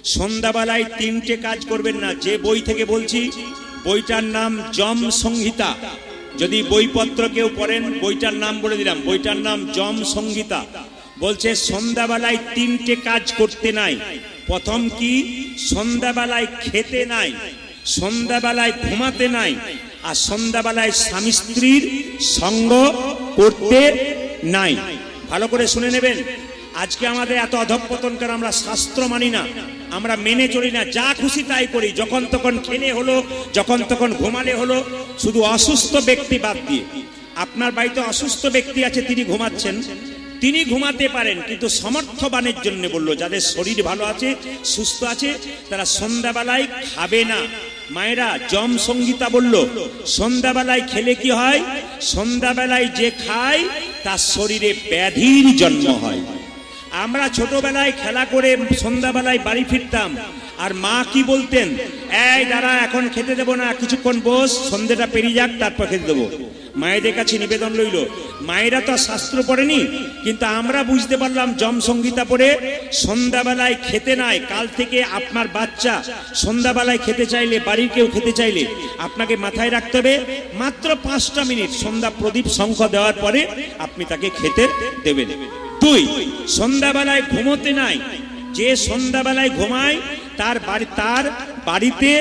সন্ধ্যাবেলায় তিনটে কাজ করবেন না। যে বই থেকে বলছি, বইটার নাম যম সংহিতা। যদি বইপত্র কেউ পড়েন, বইটার নাম বলে দিলাম, বইটার নাম যম সংহিতা। বলছে সন্ধ্যাবেলায় তিনটে কাজ করতে নাই। প্রথম কি? সন্ধ্যাবেলায় খেতে নাই, সন্ধ্যাবেলায় ঘুমাতে নাই, আর সন্ধ্যাবেলায় স্বামী স্ত্রীর সঙ্গ করতে নাই। ভালো করে শুনে নেবেন। আজকে আমাদের এত অধঃপতন কারণ আমরা শাস্ত্র মানি না, আমরা মেনে চলি না, যা খুশি তাই করি। যখন তখন খেলে হলো, যখন তখন ঘুমালে হলো। শুধু অসুস্থ ব্যক্তি বাদ দিয়ে। আপনার বাড়িতে অসুস্থ ব্যক্তি আছে, তিনি ঘুমাচ্ছেন, তিনি ঘুমাতে পারেন, কিন্তু সমর্থবানের জন্য বললো, যাদের শরীর ভালো আছে, সুস্থ আছে, তারা সন্ধ্যাবেলায় খাবে না। মায়েরা, যম সংহিতা বলল সন্ধ্যাবেলায় খেলে কি হয়? সন্ধ্যাবেলায় যে খায় তার শরীরে ব্যাধির জন্ম হয়। আমরা ছোটবেলায় খেলা করে সন্ধ্যাবেলায় বাড়ি ফিরতাম, আর মা কি বলতেন? এই দাঁড়া, এখন খেতে দেবো না, কিছুক্ষণ বস, সন্ধ্যেটা পেরিয়ে যাক, তারপর খেতে দেবো। মায়েদের কাছে নিবেদন রইল। মায়েরা তো শাস্ত্র পড়েনি, কিন্তু আমরা বুঝতে পারলাম যম সংহিতা পড়ে সন্ধ্যাবেলায় খেতে নাই। কাল থেকে আপনার বাচ্চা সন্ধ্যাবেলায় খেতে চাইলে, বাড়ির কেউ খেতে চাইলে, আপনাকে মাথায় রাখতে হবে মাত্র 5টা মিনিট সন্ধ্যা প্রদীপ শঙ্খ দেওয়ার পরে আপনি তাকে খেতে দেবেন। 2, সন্ধ্যাবেলায় ঘুমোতে নাই। যে সন্ধ্যাবেলায় ঘুমায় তার বাড়িতে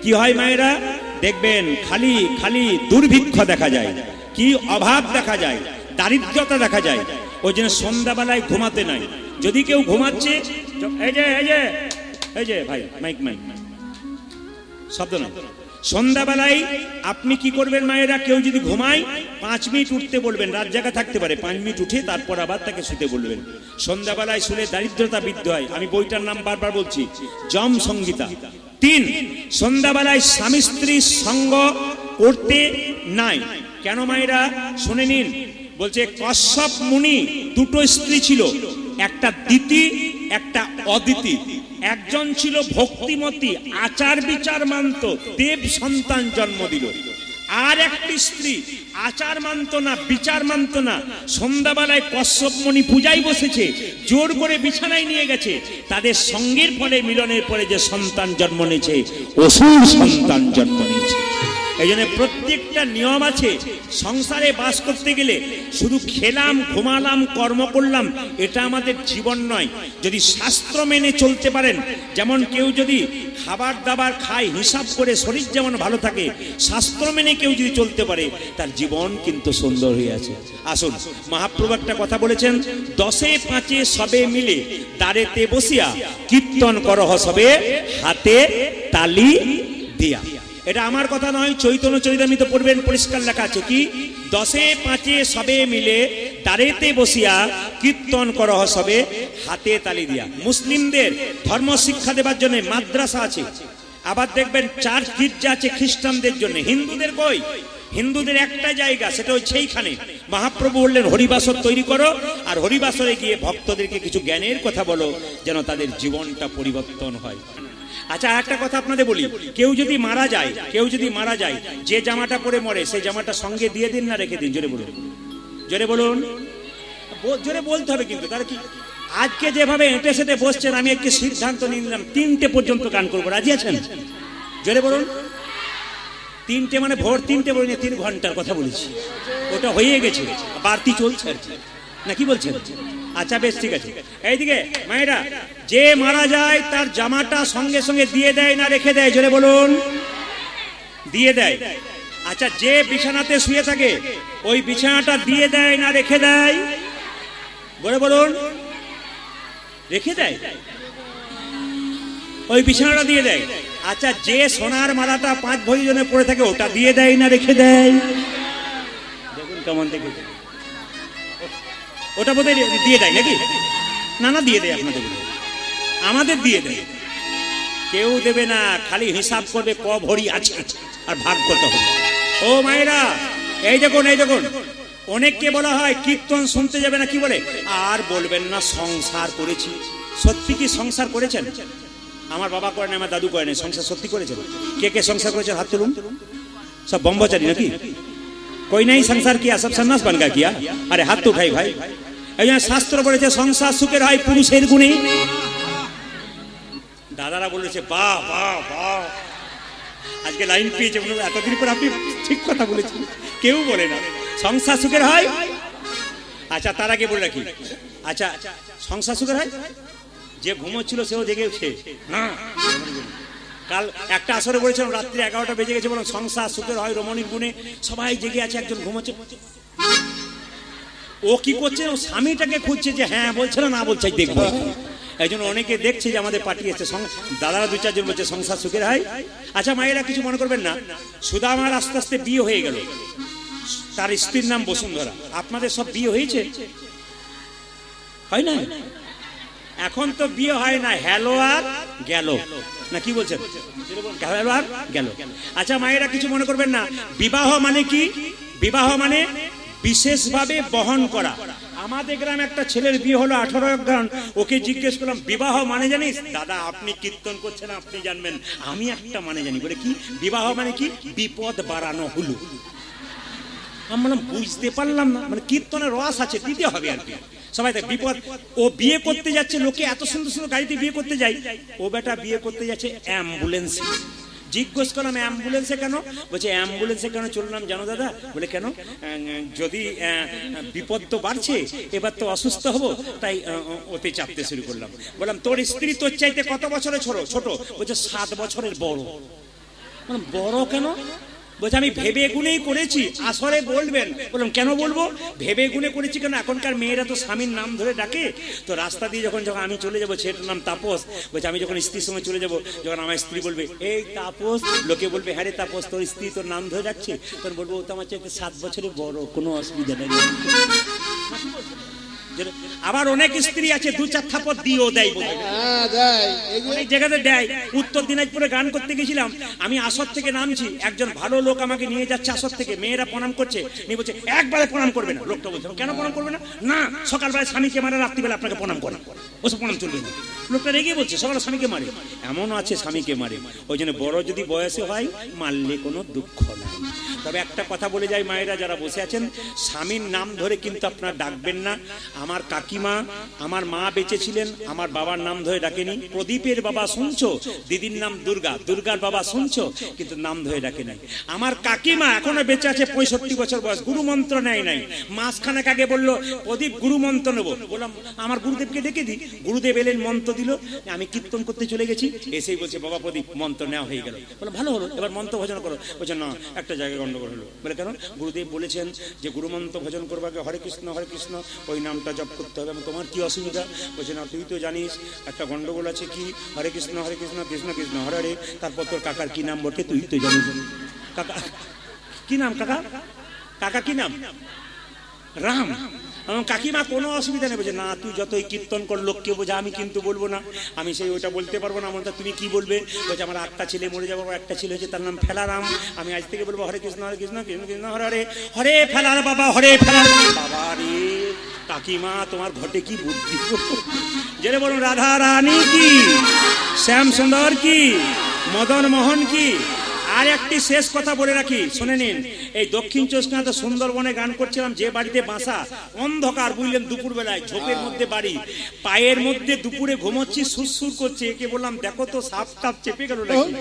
কি হয় মায়েরা? দেখবেন খালি খালি দুর্ভিক্ষ দেখা যায়, কি অভাব দেখা যায়, দারিদ্রতা দেখা যায়। ওই জন্য সন্ধ্যাবেলায় ঘুমাতে নাই। যদি কেউ ঘুমাচ্ছে, এই যে ভাই, মাইক শব্দ না। সন্ধ্যাবেলায় আপনি কি করবেন মায়েরা? কেউ যদি ঘুমায় 5 মিনিট উঠতে বলবেন, রাত জায়গা থাকতে পারে, 5 মিনিট উঠে তারপর আবার তাকে শুতে বলবেন। সন্ধ্যাবেলায় শুলে দারিদ্রতা বৃদ্ধি হয়। আমি বইটার নাম বারবার বলছি, যম সংহিতা। 3, সন্ধ্যাবেলায় স্বামী স্ত্রীর সঙ্গ করতে নাই। কেন মায়েরা? শুনে নিন। বলছে কশ্যপ মুনি 2টো স্ত্রী ছিল, একটা দিতি, একটা অদিতি। একজন ছিল ভক্তিমতী, আচার বিচার মানত, দেব সন্তান জন্ম দিল। আর একটি স্ত্রী আচার মানত না, বিচার মানত না। সন্ধ্যাবেলায় কশ্যপ মুনি পূজায় বসেছে, জোর করে বিছানায় নিয়ে গেছে। তাদের সঙ্গের ফলে, মিলনের পরে যে সন্তান জন্ম নিয়েছে, অসুর সন্তান জন্ম নিয়েছে। এই জন্য প্রত্যেকটা নিয়ম আছে। সংসারে বাস করতে গেলে শুধু খেলাম, ঘুমালাম, কর্ম করলাম, এটা আমাদের জীবন নয়। যদি শাস্ত্র মেনে চলতে পারেন, যেমন কেউ যদি খাবার দাবার খায় হিসাব করে, শরীর যেমন ভালো থাকে, শাস্ত্র মেনে কেউ যদি চলতে পারে, তার জীবন কিন্তু সুন্দর হয়ে আছে। আসুন, মহাপ্রভু একটা কথা বলেছেন, 10এ 5এ সবে মিলে দ্বারেতে বসিয়া কীর্তন করহ সবে, হাতে তালি দিয়া। এটা আমার কথা নয়, চৈতন্য চরিতামৃতে পড়বেন, পরিষ্কার লেখা আছে কি? 10এ 5এ সবে মিলে দ্বারেতে বসিয়া কীর্তন করহ সবে, হাতে তালি দিয়া। মুসলিমদের ধর্ম শিক্ষা দেবার জন্য মাদ্রাসা আছে। আবার দেখবেন চার্চ গির্জা আছে খ্রিস্টানদের জন্য। হিন্দুদের কই? হিন্দুদের একটা জায়গা, সেটা সেইখানে মহাপ্রভু বললেন হরিবাসর তৈরি করো, আর হরিবাসরে গিয়ে ভক্তদেরকে কিছু জ্ঞানের কথা বলো, যেন তাদের জীবনটা পরিবর্তন হয়। আচ্ছা, একটা কথা আপনাদের বলি, কেউ যদি মারা যায়, যে জামাটা পরে মরে, সেই জামাটা সঙ্গে দিয়ে দিন না রেখে দিন? জোরে বলুন, জোরে বলুন, জোরে বলতে হবে কিন্তু। তার কি? আজকে যেভাবে এঁটে সেটে বসছেন, আমি একটি সিদ্ধান্ত নিয়ে নিলাম, 3টে পর্যন্ত গান করবো। রাজি আছেন? জোরে বলুন। 3টে মানে ভোর 3টে বলিনি, 3 ঘন্টার কথা বলেছি। ওটা হয়ে গেছে, বাড়তি চলছে আর কি, না কি বলছেন? আচ্ছা বেশ, ঠিক আছে। এইদিকে মায়েরা, যে মারা যায় তার জামাটা সঙ্গে সঙ্গে দিয়ে দেয় না রেখে দেয়? জোরে বলুন। দিয়ে দেয়। আচ্ছা, যে বিছানাতে শুয়ে থাকে ওই বিছানাটা দিয়ে দেয় না রেখে দেয়? বলে বলুন। রেখে দেয়, ওই বিছানাটা দিয়ে দেয়। আচ্ছা, যে সোনার মালাটা 5 ভরি জনে পড়ে থাকে, ওটা দিয়ে দেয় না রেখে দেয়? দেখুন কেমন দেখে, ওটা বোধহয় দিয়ে দেয় নাকি? না, দিয়ে দেয় আপনাদের, আমাদের দিয়ে দেয়। কেউ দেবে না, খালি হিসাব করবে ক ভরি আছে আর ভাগ করতে হবে। ও মায়েরা, এই দেখুন, অনেককে বলা হয় কীর্তন শুনতে যাবে না, কি বলে? আর বলবেন না সংসার করেছি। সত্যি কি সংসার করেছেন? আমার বাবা করেন, আমার দাদু করেন, সংসার সত্যি করেছেন? কে কে সংসার করেছেন হাত তুলুন। সব ব্রহ্মচারী নাকি? कोई नहीं संसार किया, सब सन्यास बन गया किया। अरे हाथ तो उठाई भाई। शास्त्र বলেছে সংসার সুখের হয় পুরুষের গুণে। দাদারা বলেছে বাহ বাহ বাহ, আজকে লাইন পেয়েছে। এতদিন পর আপনি ঠিক কথা বলেছেন, কেউ বলে না সংসার সুখের হয়। আচ্ছা তার আগে বলে রাখি, আচ্ছা সংসার সুখের হয়, যে ঘুমোচ্ছিল সেও জেগে উঠছে না। কাল একটা আসরে বলেছিলাম রাত্রি 11টা বেজে গেছে, বলুন সংসার সুখের হয় রমণীর গুণে, সবাই জেগে আছে, একজন ঘুমোচ্ছে। ও কি করছে, ও স্বামীটাকে খুঁজছে যে হ্যাঁ বলছে না বলছে দেখবো। এই জন্য অনেকে দেখছে যে আমাদের পার্টি এসছে, দাদারা 2-4 জন বলছে সংসার সুখের হয়। আচ্ছা মায়েরা কিছু মনে করবেন না, সুদামার আস্তে আস্তে বিয়ে হয়ে গেল, তার স্ত্রীর নাম বসুন্ধরা। আপনাদের সব বিয়ে হয়েছে? হয় না? এখন তো বিয়ে হয় না, হ্যালো আর গেল না, কি বলছেন, হ্যালো আর গেল। আচ্ছা মায়েরা কিছু মনে করবেন না, বিবাহ মানে কি? বিবাহ মানে বিশেষভাবে বহন করা। আমাদের গ্রামে একটা ছেলের বিয়ে হলো 18 গ্রাম, ওকে জিজ্ঞেস করলাম বিবাহ মানে জানিস? দাদা আপনি কীর্তন করছেন, আপনি জানবেন, আমি একটা মানে জানি। বলে কি বিবাহ মানে কি? বিপদ বাড়ানো হলো। আমি বললাম বুঝতে পারলাম না, মানে কীর্তনের রস আছে, দিতে হবে আর কি। সবাই দেখ বিপদ, ও বিয়ে করতে যাচ্ছে, লোকে এত সুন্দর সুন্দর গাড়িতে বিয়ে করতে যায়, ও বেটা বিয়ে করতে যাচ্ছে অ্যাম্বুলেন্স। জিজ্ঞেস করলাম অ্যাম্বুলেন্সে কেন? বলছে অ্যাম্বুলেন্সে কেন চললাম জানো দাদা? বলে কেন? যদি বিপদ তো বাড়ছে, এবার তো অসুস্থ হবো, তাই ওতে চাপতে শুরু করলাম। বললাম তোর স্ত্রী তোর চাইতে কত বছরের ছোট? বলছে 7 বছরের বড়। বড় কেন? বলছে আমি ভেবে গুনেই করেছি, আসরে বলবেন। বললাম কেন বলবো? ভেবে গুনে করেছি কেন? এখনকার মেয়েরা তো স্বামীর নাম ধরে ডাকে। তো রাস্তা দিয়ে যখন আমি চলে যাবো, ছেলেটার নাম তাপস, বলছে আমি যখন স্ত্রীর সঙ্গে চলে যাবো, যখন আমার স্ত্রী বলবে এই তাপস, লোকে বলবে হ্যাঁ রে তাপস, তোর স্ত্রী তোর নাম ধরে ডাকছে, তখন বলবো ও তো আমার চাইতে 7 বছরের বড়, কোনো অসুবিধা নেই। আবার অনেক স্ত্রী আছে 2-4 থাপড় দিয়েও দেয়, অনেক জায়গাতে দেয়। উত্তর দিনাজপুরে গান করতে গেছিলাম, আমি আসর থেকে নামছি, একজন ভালো লোক আমাকে নিয়ে যাচ্ছে আসর থেকে, মেয়েরা প্রণাম করছে, নিয়ে বলছে একবারে প্রণাম করবে না। লোকটা বলছে কেন প্রণাম করবে না? না সকালবেলা স্বামীকে মারে, রাত্রিবেলা আপনাকে প্রণাম করে, ওসব প্রণাম চলবে না। লোকটা রেগে বলছে সকালে স্বামীকে মারে, এমনও আছে স্বামীকে মারে। ওই জন্য বড় যদি বয়সে হয়, মারলে কোনো দুঃখ নাই। তবে একটা কথা বলে যাই, মায়েরা যারা বসে আছেন, স্বামীর নাম ধরে কিন্তু আপনারা ডাকবেন না। আমার কাকিমা, আমার মা বেঁচে ছিলেন, আমার বাবার নাম ধরে ডাকেনি। প্রদীপের বাবা শুনছো, দিদির নাম দুর্গা, দুর্গার বাবা শুনছো, কিন্তু নাম ধরে ডাকে নাই। আমার কাকিমা এখনো বেঁচে আছে, 65 বছর বয়স, গুরু মন্ত্র নেয় নাই। মাসখানেক আগে বললো প্রদীপ গুরু মন্ত্র নেবো। বললাম আমার গুরুদেবকে ডেকে দিই। গুরুদেব এলেন, মন্ত্র দিল, আমি কীর্তন করতে চলে গেছি, এসেই বলছে বাবা প্রদীপ মন্ত্র নেওয়া হয়ে গেল। বললাম ভালো হলো, এবার মন্ত্র ভজন করো। বলছে না একটা জায়গায় গন্ডগোল হলো। বলে কেন? গুরুদেব বলেছেন যে গুরুমন্ত্র ভজন করবাকে হরে কৃষ্ণ ওই নামটা জপ করতে হবে। তোমার কি অসুবিধা? বলছে না তুই তো জানিস একটা গন্ডগোল আছে, কি হরে কৃষ্ণ কৃষ্ণ কৃষ্ণ হরে হরে, তারপর তোর কাকার কি নাম বটে তুই তো জানিস। কাকা কি নাম? কাকা কি নাম? রাম। কাকিমা কোনো অসুবিধা নেই। বলছে না তুই যতই কীর্তন কর লোককে বোঝা, আমি কিন্তু বলবো না, আমি সেই ওইটা বলতে পারবো না। আমার তুমি কি বলবে? বলছে আমার একটা ছেলে মরে যাবো, একটা ছেলে হচ্ছে তার নাম ফেলারাম, আমি আজ থেকে বলবো হরে কৃষ্ণ কৃষ্ণ কৃষ্ণ হরে হরে, হরে ফেলার বাবা, হরে ফেলার বাবা রে। কাকিমা তোমার ঘটে কি বুদ্ধি! যেটা বলুন রাধা রানী কি, শ্যাম সুন্দর কি, মদন মোহন কি। আর একটি শেষ কথা বলে রাখি, শুনে নিন। এই দক্ষিণ চব্বিশ সুন্দরবনে গান করছিলাম, যে বাড়িতে বাসা, অন্ধকার বুঝলেন, দুপুর বেলায় ঝোপের মধ্যে বাড়ি, পায়ের মধ্যে দুপুরে ঘুমোচ্ছি, সুরসুর করছে। একে বললাম দেখো তো সাপ টাপ চেপে গেল নাকি।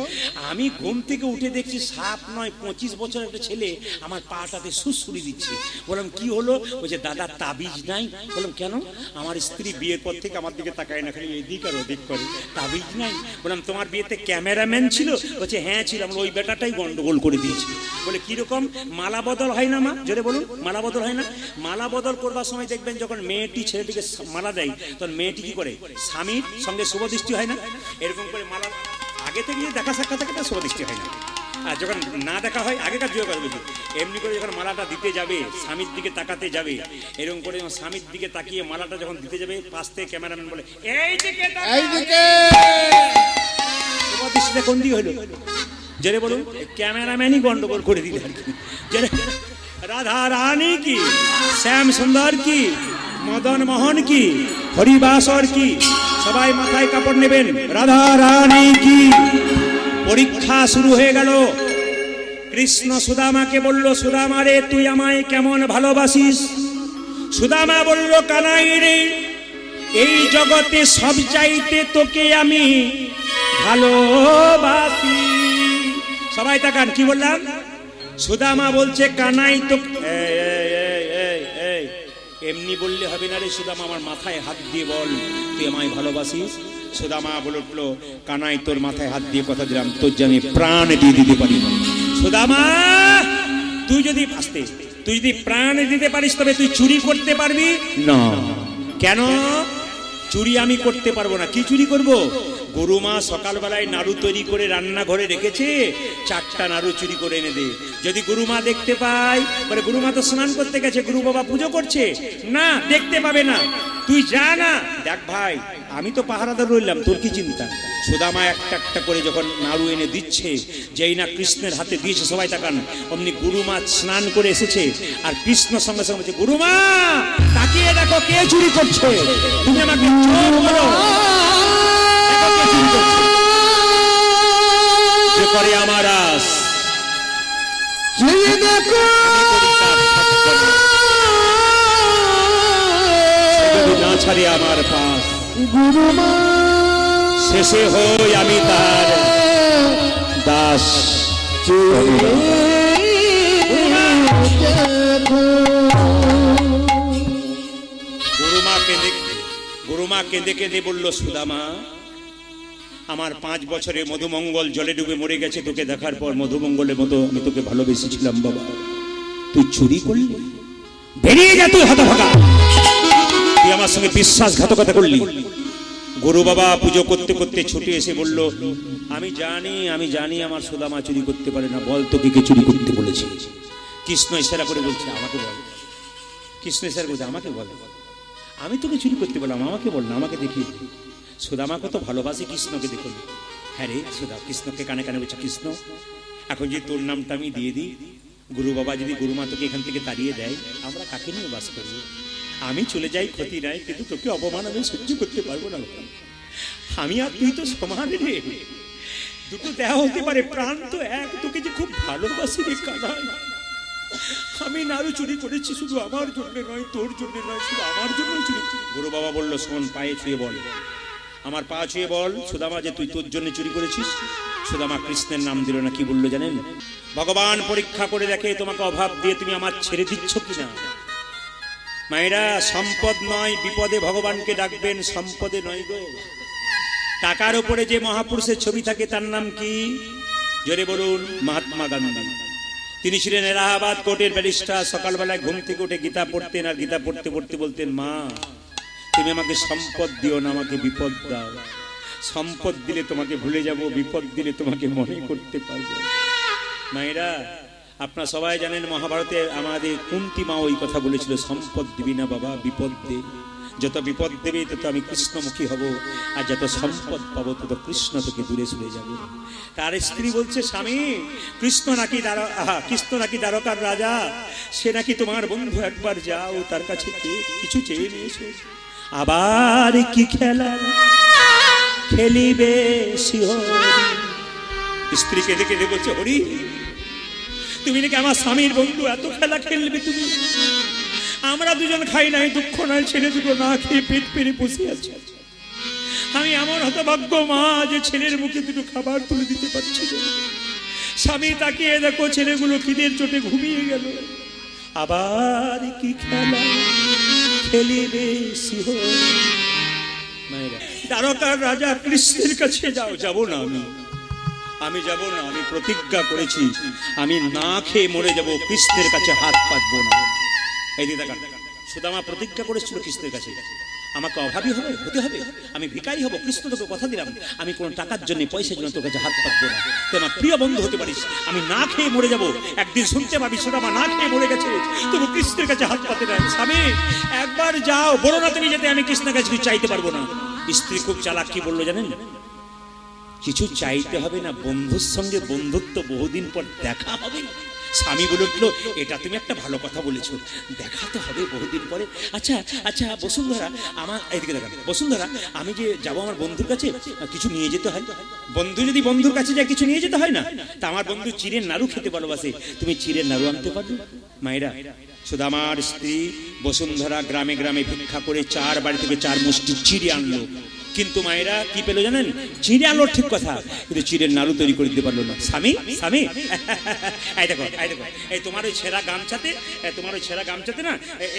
আমি ঘুম থেকে উঠে দেখছি সাপ নয়, 25 বছরের একটা ছেলে আমার পাটাতে সুরসুরি দিচ্ছে। বললাম কি হলো? বলছে দাদা তাবিজ নাই। বললাম কেন? আমার স্ত্রী বিয়ের পর থেকে আমার দিকে তাকায় না, খালি এদিক আর ওদিক করে, তাবিজ নাই। বললাম তোমার বিয়েতে ক্যামেরাম্যান ছিল? বলছে হ্যাঁ ছিল। ওই বেটাটাই গন্ডগোল করে দিয়েছে। বলে কিরকম? মালা বদল হয় না মা? জোরে বলুন, মালা বদল হয় না? মালা বদল করবার সময় দেখবেন যখন মেয়েটি ছেলেটিকে মালা দেয়, তখন মেয়েটি কি করে? স্বামীর সঙ্গে শুভদৃষ্টি হয় না? এরকম করে মালা আগে থেকে দেখা সাক্ষাৎ থাকে, শুভদৃষ্টি হয় না। আর যখন না দেখা হয়, আগেকার যুগে কথা বলছি, এমনি করে যখন মালাটা দিতে যাবে, স্বামীর দিকে তাকাতে যাবে, এরকম করে যখন স্বামীর দিকে তাকিয়ে মালাটা যখন দিতে যাবে, পাশ থেকে ক্যামেরাম্যান বলে এই দিকে, শুভদৃষ্টিটা কোন দিকে হলো? জেনে বলুন, ক্যামেরাম্যানই গন্ডগোল করে দিল আর কি। রাধা রানী কি, শ্যাম সুন্দর কি, মদন মোহন কি, হরিবাসর কি, সবাই মাথায় কাপড় নেবেন। রাধা রানী কি। পরীক্ষা শুরু হয়ে গেল। কৃষ্ণ সুদামাকে বলল, সুদামা রে তুই আমায় কেমন ভালোবাসিস? সুদামা বলল, কানাই রে এই জগতে সব চাইতে তোকে আমি ভালোবাসি। সবাই তাকান, কি বললাম? সুদামা বলছে কানাই তো এমনি বললে হবে না রে সুদামা, আমার মাথায় হাত দিয়ে বল তুই আমায় ভালোবাসিস। সুদামা বলে উঠলো, কানাই তোর মাথায় হাত দিয়ে কথা দিলাম তোর যে আমি প্রাণ দিয়ে দিতে পারি। সুদামা তুই যদি প্রাণ দিতে পারিস তবে তুই চুরি করতে পারবি না। কেন? চুরি আমি করতে পারবো না। কি চুরি করব? গরুমা সকালবেলায় নাড়ু তৈরি করে রান্নাঘরে রেখেছে, 4টা নাড়ু চুরি করে এনে দে। যদি গুরুমা দেখতে পায়, বলে গুরুমা তো স্নান করতে গেছে, গুরু বাবা পুজো করছে, না দেখতে পাবে না, তুই যা না। দেখ ভাই, আমি তো পাহারাদার রইলাম, তোর কি চিন্তা? সুদামা একটা একটা করে যখন নাড়ু এনে দিচ্ছে, যেই না কৃষ্ণের হাতে দিয়েছে, সবাই তাকান, অমনি গুরুমা স্নান করে এসেছে, আর কৃষ্ণ সঙ্গে সঙ্গে বলছে, গুরুমা তাকিয়ে দেখো কে চুরি করছে, তুমি আমাকে চোর বলো, দেখো কে চুরি করছে। যে করে আমার আস, না ছাড়ে আমার পাশ, গুরুমা শেষে হই আমি তার দাস। গুরুমা কেঁদে কেঁদে বলল, সুদামা আমার 5 বছরে মধুমঙ্গল জলে ডুবে মরে গেছে, তোকে দেখার পর মধুমঙ্গলের মতো আমি তোকে ভালোবেসেছিলাম বাবা, তুই চুরি করলি, বেরিয়ে যা তুই হতভাগা, তুই আমার সঙ্গে বিশ্বাসঘাতকতা করলি। গুরু বাবা পুজো করতে করতে ছুটে এসে বলল, আমি জানি আমার সুদামা চুরি করতে পারে না, বল তোকে কে চুরি করতে বলেছে? কৃষ্ণ ইশারা করে বলছে, আমাকে বল। কৃষ্ণ ইশারা করছে, আমাকে বল, আমি তোকে চুরি করতে বললাম, আমাকে বল না, আমাকে দেখি। সুদামা কত ভালোবাসি কৃষ্ণকে, দেখুন। হ্যাঁ রে সুদা, কৃষ্ণকে কানে কানে বলছে, কৃষ্ণ এখন যদি তোর নামটা আমি দিয়ে দিই, গুরু বাবা যদি গুরুমা তোকে এখান থেকে তাড়িয়ে দেয়, আমরা কাকে নিয়ে বাস করবো? আমি চলে যাই ক্ষতি নাই, কিন্তু তোকে অপমান আমি সহ্য করতে পারবো না। আমি আর তুই তো সমান রে, দুটো দেহ হতে পারে, প্রাণ তো এক, তোকে যে খুব ভালোবাসি রে কানাই। আমি নাড়ু চুরি করেছি শুধু আমার জন্য নয়, তোর জন্য নয়, শুধু আমার জন্য চুরি। গুরু বাবা বললো, শোন, পায়ে ছুঁয়ে বল, আমার পা ছুঁয়ে বল সুদামা যে তুই তোর জন্য চুরি করেছিস। সুদামা কৃষ্ণের নাম দিল না, কি বললো জানেন? ভগবান পরীক্ষা করে দেখে তোমাকে অভাব দিয়ে তুমি আমার ছেড়ে দিচ্ছ কিনা। মায়েরা, সম্পদ নয় বিপদে ভগবানকে ডাকবেন, সম্পদে নয় গো। টাকার উপরে যে মহাপুরুষের ছবি থাকে তার নাম কি? জোরে বলুন, মহাত্মা গান্ধী। তিনি ছিলেন এলাহাবাদ কোর্টের ব্যারিস্টার। সকালবেলায় ঘুম থেকে উঠে গীতা পড়তেন, আর গীতা পড়তে পড়তে বলতেন, মা তুমি আমাকে সম্পদ দিও না, আমাকে বিপদ দাও। সম্পদ দিলে তোমাকে ভুলে যাব, বিপদ দিলে তোমাকে মনে করতে পারবো। মায়েরা, আপনারা সবাই জানেন মহাভারতে আমাদের কুন্তী মা ওই কথা বলেছিল, সম্পদ দিবি না বাবা, বিপদ দে। যত বিপদ দেবে তত আমি কৃষ্ণমুখী হব, আর যত সম্পদ পাবো তত কৃষ্ণ থেকে দূরে সরে যাব। তার স্ত্রী বলছে, স্বামী কৃষ্ণ নাকি দ্বারকার রাজা, সে নাকি তোমার বন্ধু, একবার যাও তার কাছে কিছু চেয়ে নিয়ে এসো। আবার কি খেলা খেলিবে স্ত্রীকে দেখে বলছে, হরি তুমি নাকি আমার স্বামীর বন্ধু, এত খেলা খেলবে তুমি? আমরা দুজন খাই নাই, দুঃখ নাই, ছেলে দুটো না খেয়ে পেট পেরে বসে আছে। আমি এমন হতভাগ্য মা যে ছেলের মুখে দুটো খাবার তুলে দিতে পারছি না। স্বামী তাকিয়ে দেখো, ছেলেগুলো খিদের চোটে ঘুমিয়ে গেল। আবার কি খেলা খেলিবে দ্বারকার রাজা কৃষ্ণের কাছে যাবো না, আমি যাব না। আমি প্রতিজ্ঞা করেছি, আমি না খেয়ে মরে যাব, কৃষ্ণের কাছে হাত পাতবো না। এই দিদা সুদামা প্রতিজ্ঞা করেছিল কৃষ্ণের কাছে, আমাকে অভাবী হতে হবে, আমি ভিখারি হব। কৃষ্ণ তোকে কথা দিলাম, আমি কোনো টাকার জন্য, পয়সার জন্য তোর কাছে হাত পাতবো না। তুই আমার প্রিয় বন্ধু হতে পারিস, আমি না খেয়ে মরে যাব। একদিন শুনতে পাবি সুদামা না খেয়ে মরে গেছে, তবু কৃষ্ণের কাছে হাত পাতে না। স্বামী একবার যাও, বলো না তুমি যেতে, আমি কৃষ্ণের কাছে কিছু চাইতে পারবো না। স্ত্রী খুব চালাক, কি বললো জানেন? কিছু চাইতে হবে না, বন্ধুর সঙ্গে বন্ধুত্ব, বহুদিন পর দেখা হবে। স্বামী বলে উঠলো, এটা তুমি একটা ভালো কথা বলেছো, দেখা তো হবে বহুদিন পরে। আচ্ছা আচ্ছা বসুন্ধরা, আমার এইদিকে দেখা, বসুন্ধরা আমি যে যাবো আমার বন্ধুর কাছে, কিছু নিয়ে যেতে হয়। বন্ধু যদি বন্ধুর কাছে যায় কিছু নিয়ে যেতে হয় না? তা আমার বন্ধু চিড়ের নাড়ু খেতে ভালোবাসে, তুমি চিড়ের নাড়ু আনতে পারবে? মায়েরা, সুদামার স্ত্রী বসুন্ধরা গ্রামে গ্রামে ভিক্ষা করে 4 বাড়ি থেকে 4 মুষ্টি চিড়ে আনলো। কিন্তু মায়েরা কি পেলো জানেন? চিড়ে আলো ঠিক কথা, কিন্তু চিড়ের নাড়ু তৈরি করে দিতে পারলো না। স্বামী স্বামী এই দেখো এই দেখো, এই তোমার ওই ছেঁড়া গামছাতে, তোমার ওই ছেঁড়া গামছাতে না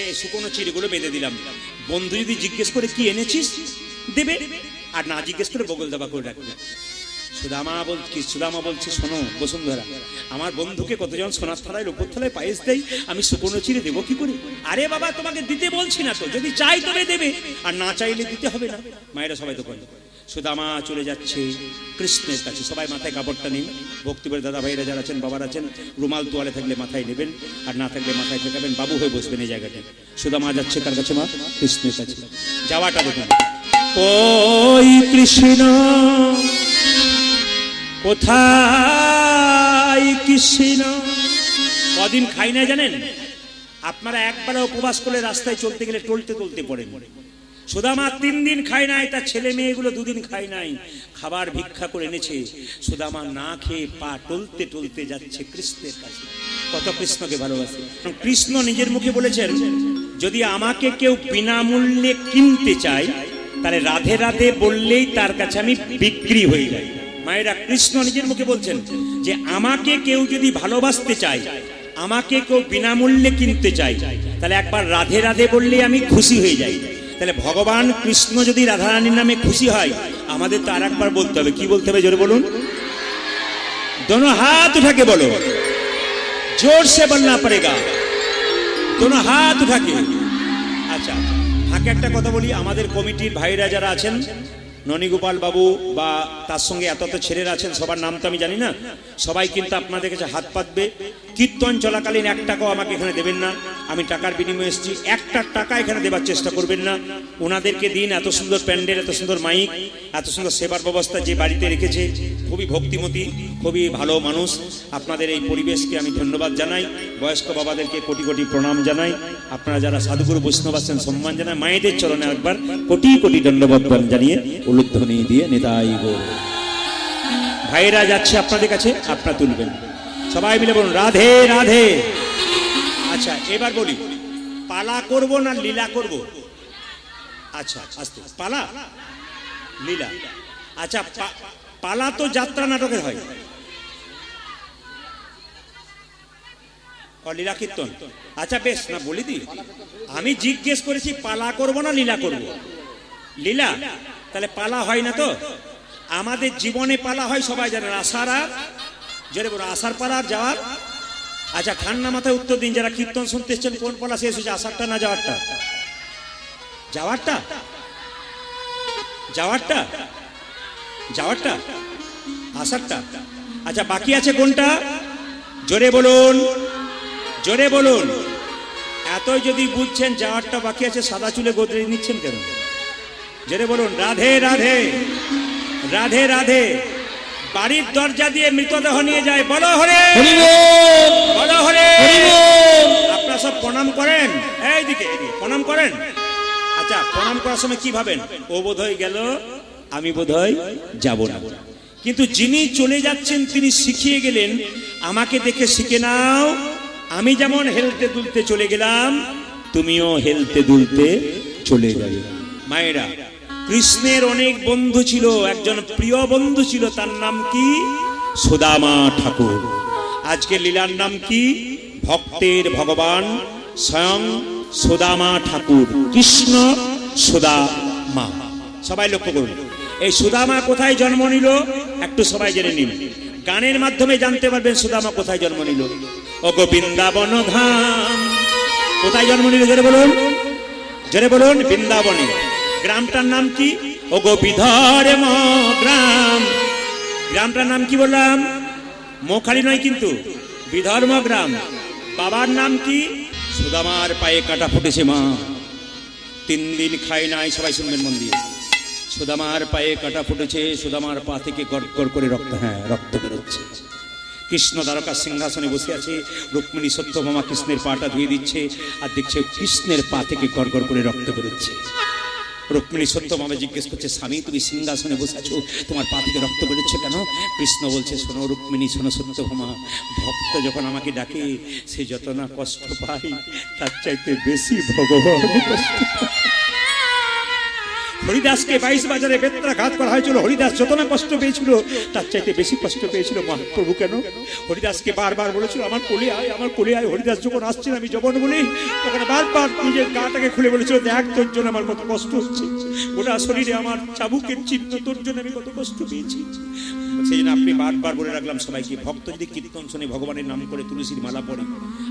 এই শুকনো চিড়েগুলো বেঁধে দিলাম। বন্ধু যদি জিজ্ঞেস করে কি এনেছিস দেবে, আর না জিজ্ঞেস করে বগল দাবা করে রাখবে। সুদামা বলছে, শোনো বসুন্ধরা, আমার বন্ধুকে কতজন সোনার থালায় রূপোর থালায় পায়েস দেয়, আমি শুকনো চিড়ে দেবো কি করে? আরে বাবা, তোমাকে দিতে বলছি না তো, যদি চাই তবে দেবে, আর না চাইলে দিতে হবে না। মায়েরা সবাই তো বলে। সুদামা চলে যাচ্ছে কৃষ্ণের কাছে। সবাই মাথায় কাপড়টা নিন, ভক্তিবের দাদা ভাইরা যারা আছেন, বাবার আছেন, রুমাল তোয়ালে থাকলে মাথায় নেবেন, আর না থাকলে মাথায় ঠেকাবেন, বাবু হয়ে বসবেন এই জায়গাটায়। সুদামা যাচ্ছে কার কাছে? মা কৃষ্ণের কাছে। যাওয়াটা দেখুন, ওই কৃষ্ণ কোথায় কৃষ্ণ? কদিন খাই না জানেন আপনারা? একবার উপবাস করে রাস্তায় চলতে গেলে টলতে টলতে পড়েন। সুদামা 3 দিন খায় নাই, তার ছেলে মেয়েগুলো 2 দিন খায় নাই, খাবার ভিক্ষা করে এনেছে। সুদামা না খেয়ে পা টলতে টলতে যাচ্ছে কৃষ্ণের কাছে। কত কৃষ্ণকে ভালোবাসে। কৃষ্ণ নিজের মুখে বলেছেন, যদি আমাকে কেউ বিনামূল্যে কিনতে চায়, তাহলে রাধে রাধে বললেই তার কাছে আমি বিক্রি হয়ে যাই। মায়েরা, কৃষ্ণ নিজের মুখে বলছেন যে আমাকে কেউ যদি ভালোবাসতে চায়, আমাকে কেউ বিনামূল্যে কিনতে চায়, তাহলে একবার রাধে রাধে বললেই আমি খুশি হয়ে যাই। তাহলে ভগবান কৃষ্ণ যদি রাধারানীর নামে খুশি হয়, আমাদের তো আর একবার বলতে হবে। কি বলতে হবে? জোরে বলুন। दोनों हाथ उठा के बोलो, जोर से बोलना पड़ेगा, दोनों हाथ उठा के। আচ্ছা, ফাঁকে একটা কথা বলি, আমাদের কমিটির ভাইরা যারা আছেন, ননীগোপাল বাবু বা তার সঙ্গে এত ছেলেরা আছেন, সবার নাম তো আমি জানি না, সবাই কিন্তু আপনাদের কাছে হাত পাতবে। কীর্তন চলাকালীন 1 টাকাও আমাকে এখানে দেবেন না। আমি টাকার বিনিময়ে এসেছি, 1 টাকা এখানে দেবার চেষ্টা করবেন না। ওনাদেরকে দিন। এত সুন্দর প্যান্ডেল, এত সুন্দর মাইক, এত সুন্দর সেবার ব্যবস্থা যে বাড়িতে রেখেছে, খুবই ভক্তিমতী, খুবই ভালো মানুষ। আপনাদের এই পরিবেশকে আমি ধন্যবাদ জানাই। বয়স্ক বাবাদেরকে কোটি কোটি প্রণাম জানাই। আপনারা যারা সাধুগুরু বৈষ্ণব আছেন সম্মান জানাই। মায়েদের চরণে একবার কোটি কোটি ধন্যবাদ জানিয়ে উলুধ্বনি দিয়ে নিতাই গৌর। ভাইরা যাচ্ছে আপনাদের কাছে, আপনারা তুলবেন। সবাই মিলে বলুন রাধে রাধে। আচ্ছা, এবার বলি, পালা করব না লীলা করব? আচ্ছা আস্তে, পালা লীলা। আচ্ছা, পালা তো যাত্রা নাটকের হয়, লীলা কীর্তন। আচ্ছা বেশ, না বলি দি, আমি জিজ্ঞেস করেছি পালা করব না লীলা করব? লীলা। তাহলে পালা হয় না তো? আমাদের জীবনে পালা হয়, সবাই জানেন, আসার আর জোরে বলো, আসার পালা আর যাওয়ার। আচ্ছা, ঠান্ডা মাথায় উত্তর দিন, যারা কীর্তন শুনতে এসছেন, কোন পালা শেষ হয়েছে, আসারটা না যাওয়ারটা? যাওয়ারটা, যাওয়ারটা, যাওয়ারটা, আসারটা। আচ্ছা, বাকি আছে কোনটা? জোরে বলুন, জোরে বলুন। এতই যদি বুঝছেন যাওয়ারটা বাকি আছে, সাদা চুলে গোদরে নিচ্ছেন কেন? জোরে বলুন রাধে রাধে, রাধে রাধে। বাড়ির দরজা দিয়ে মৃতদেহ নিয়ে যায়, বলো হরে বলো হরে। আপনারা সব প্রণাম করেন, এইদিকে প্রণাম করেন। আচ্ছা, প্রণাম করার সময় কি ভাবেন? ও বোধহয় গেল, আমি বোধহয় যাব না। কিন্তু যিনি চলে যাচ্ছেন তিনি শিখিয়ে গেলেন, আমাকে দেখে শিখে নাও, আমি যেমন হেলতে দুলতে চলে গেলাম, তুমিও হেলতে দুলতে চলে যাবে। মায়েরা, কৃষ্ণের অনেক বন্ধু ছিল, একজন প্রিয় বন্ধু ছিল, তার নাম কি? সুদামা ঠাকুর। আজকে লীলার নাম কি? ভক্তের ভগবান স্বয়ং সুদামা ঠাকুর, কৃষ্ণ সুদামা। সবাই লক্ষ্য করুন, এই সুদামা কোথায় জন্ম নিল একটু সবাই জেনে নিন। গানের মাধ্যমে জানতে পারবেন সুদামা কোথায় জন্ম নিল। ও গো বৃন্দাবন ধাম, কোথায় জন্ম নিল? জোরে বলুন, জোরে বলুন। বৃন্দাবনে। গ্রামটার নাম কি? ও গো বিধর্ম গ্রাম। গ্রামটার নাম কি বললাম? মোখালি নয় কিন্তু, বিধর্ম গ্রাম। বাবার নাম কি? সুদামার পায়ে কাঁটা ফুটেছে মা, 3 দিন খায় নাই। সবাই শুনবেন মন দিয়ে। সুদামার পায়ে কাঁটা ফুটেছে, সুদামার পা থেকে গড় গড় করে রক্ত, রক্ত বেরোচ্ছে। কৃষ্ণ দ্বারকার সিংহাসনে বসে আছে, রুক্মিণী সত্যভামা কৃষ্ণের পাটা ধুয়ে দিচ্ছে, আর দেখছে কৃষ্ণের পা থেকে গড় গড় করে রক্ত বেরোচ্ছে। রুক্মিণী সত্যভামা জিজ্ঞেস করছে, স্বামী তুমি সিংহাসনে বসে আছো, তোমার পা থেকে রক্ত বেরোচ্ছে কেন? কৃষ্ণ বলছে, শোনো রুক্মিণী, শোনো সত্যভামা, ভক্ত যখন আমাকে ডাকে সে যত না কষ্ট পায়, তার চাইতে বেশি ভগবান কষ্ট পায়। হরিদাসকে 22 বাজারে বেত্রাঘাত করা হয়েছিল। হরিদাস যত না কষ্ট পেয়েছিল তার চাইতে বেশি কষ্ট পেয়েছিল মহাপ্রভু। কেন? হরিদাসকে বারবার বলেছিল আমার কোলে আয়, আমার কোলে আয়। হরিদাস যখন আসছিল আমি যখন বলি তখন বারবার নিজের গাটাকে খুলে বলেছিল দেখ তোর জন্য আমার কত কষ্ট হচ্ছে, গোটা শরীরে আমার চাবুকের চিহ্ন, তোর জন্য আমি কত কষ্ট পেয়েছি। সেই জন্য আপনি বারবার বলে রাখলাম সবাইকে, ভক্ত যদি কীর্তন শুনে ভগবানের নাম করে তুলসীর মালা পড়ে,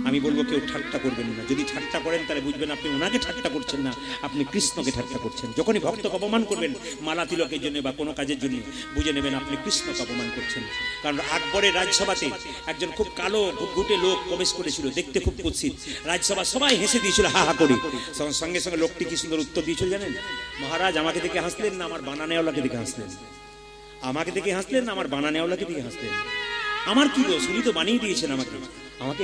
আমি বলবো কেউ ঠাট্টা করবেন না। যদি ঠাট্টা করেন তাহলে বুঝবেন আপনি ওনাকে ঠাট্টা করছেন না, আপনি কৃষ্ণকে ঠাট্টা করছেন। যখনই ভক্তকে অপমান করবেন মালা তিলকের জন্য বা কোনো কাজের জন্য, বুঝে নেবেন আপনি কৃষ্ণকে অপমান করছেন। কারণ আকবরের রাজসভাতে একজন খুব কালো ঘুটঘুটে লোক প্রবেশ করেছিল, দেখতে খুব কুৎসিত। রাজসভা সবাই হেসে দিয়েছিল হা হা করে। সঙ্গে সঙ্গে লোকটি কি সুন্দর উত্তর দিয়েছিল জানেন? মহারাজ আমাকে দেখে হাসলেন না আমার বানানেওয়ালাকে দেখে হাসলেন? আমাকে দেখে হাসলেন না আমার বানানেওয়ালাকে দেখে হাসলেন? আমার কি দোষ? উনি তো বানিয়ে দিয়েছেন আমাকে। আমাকে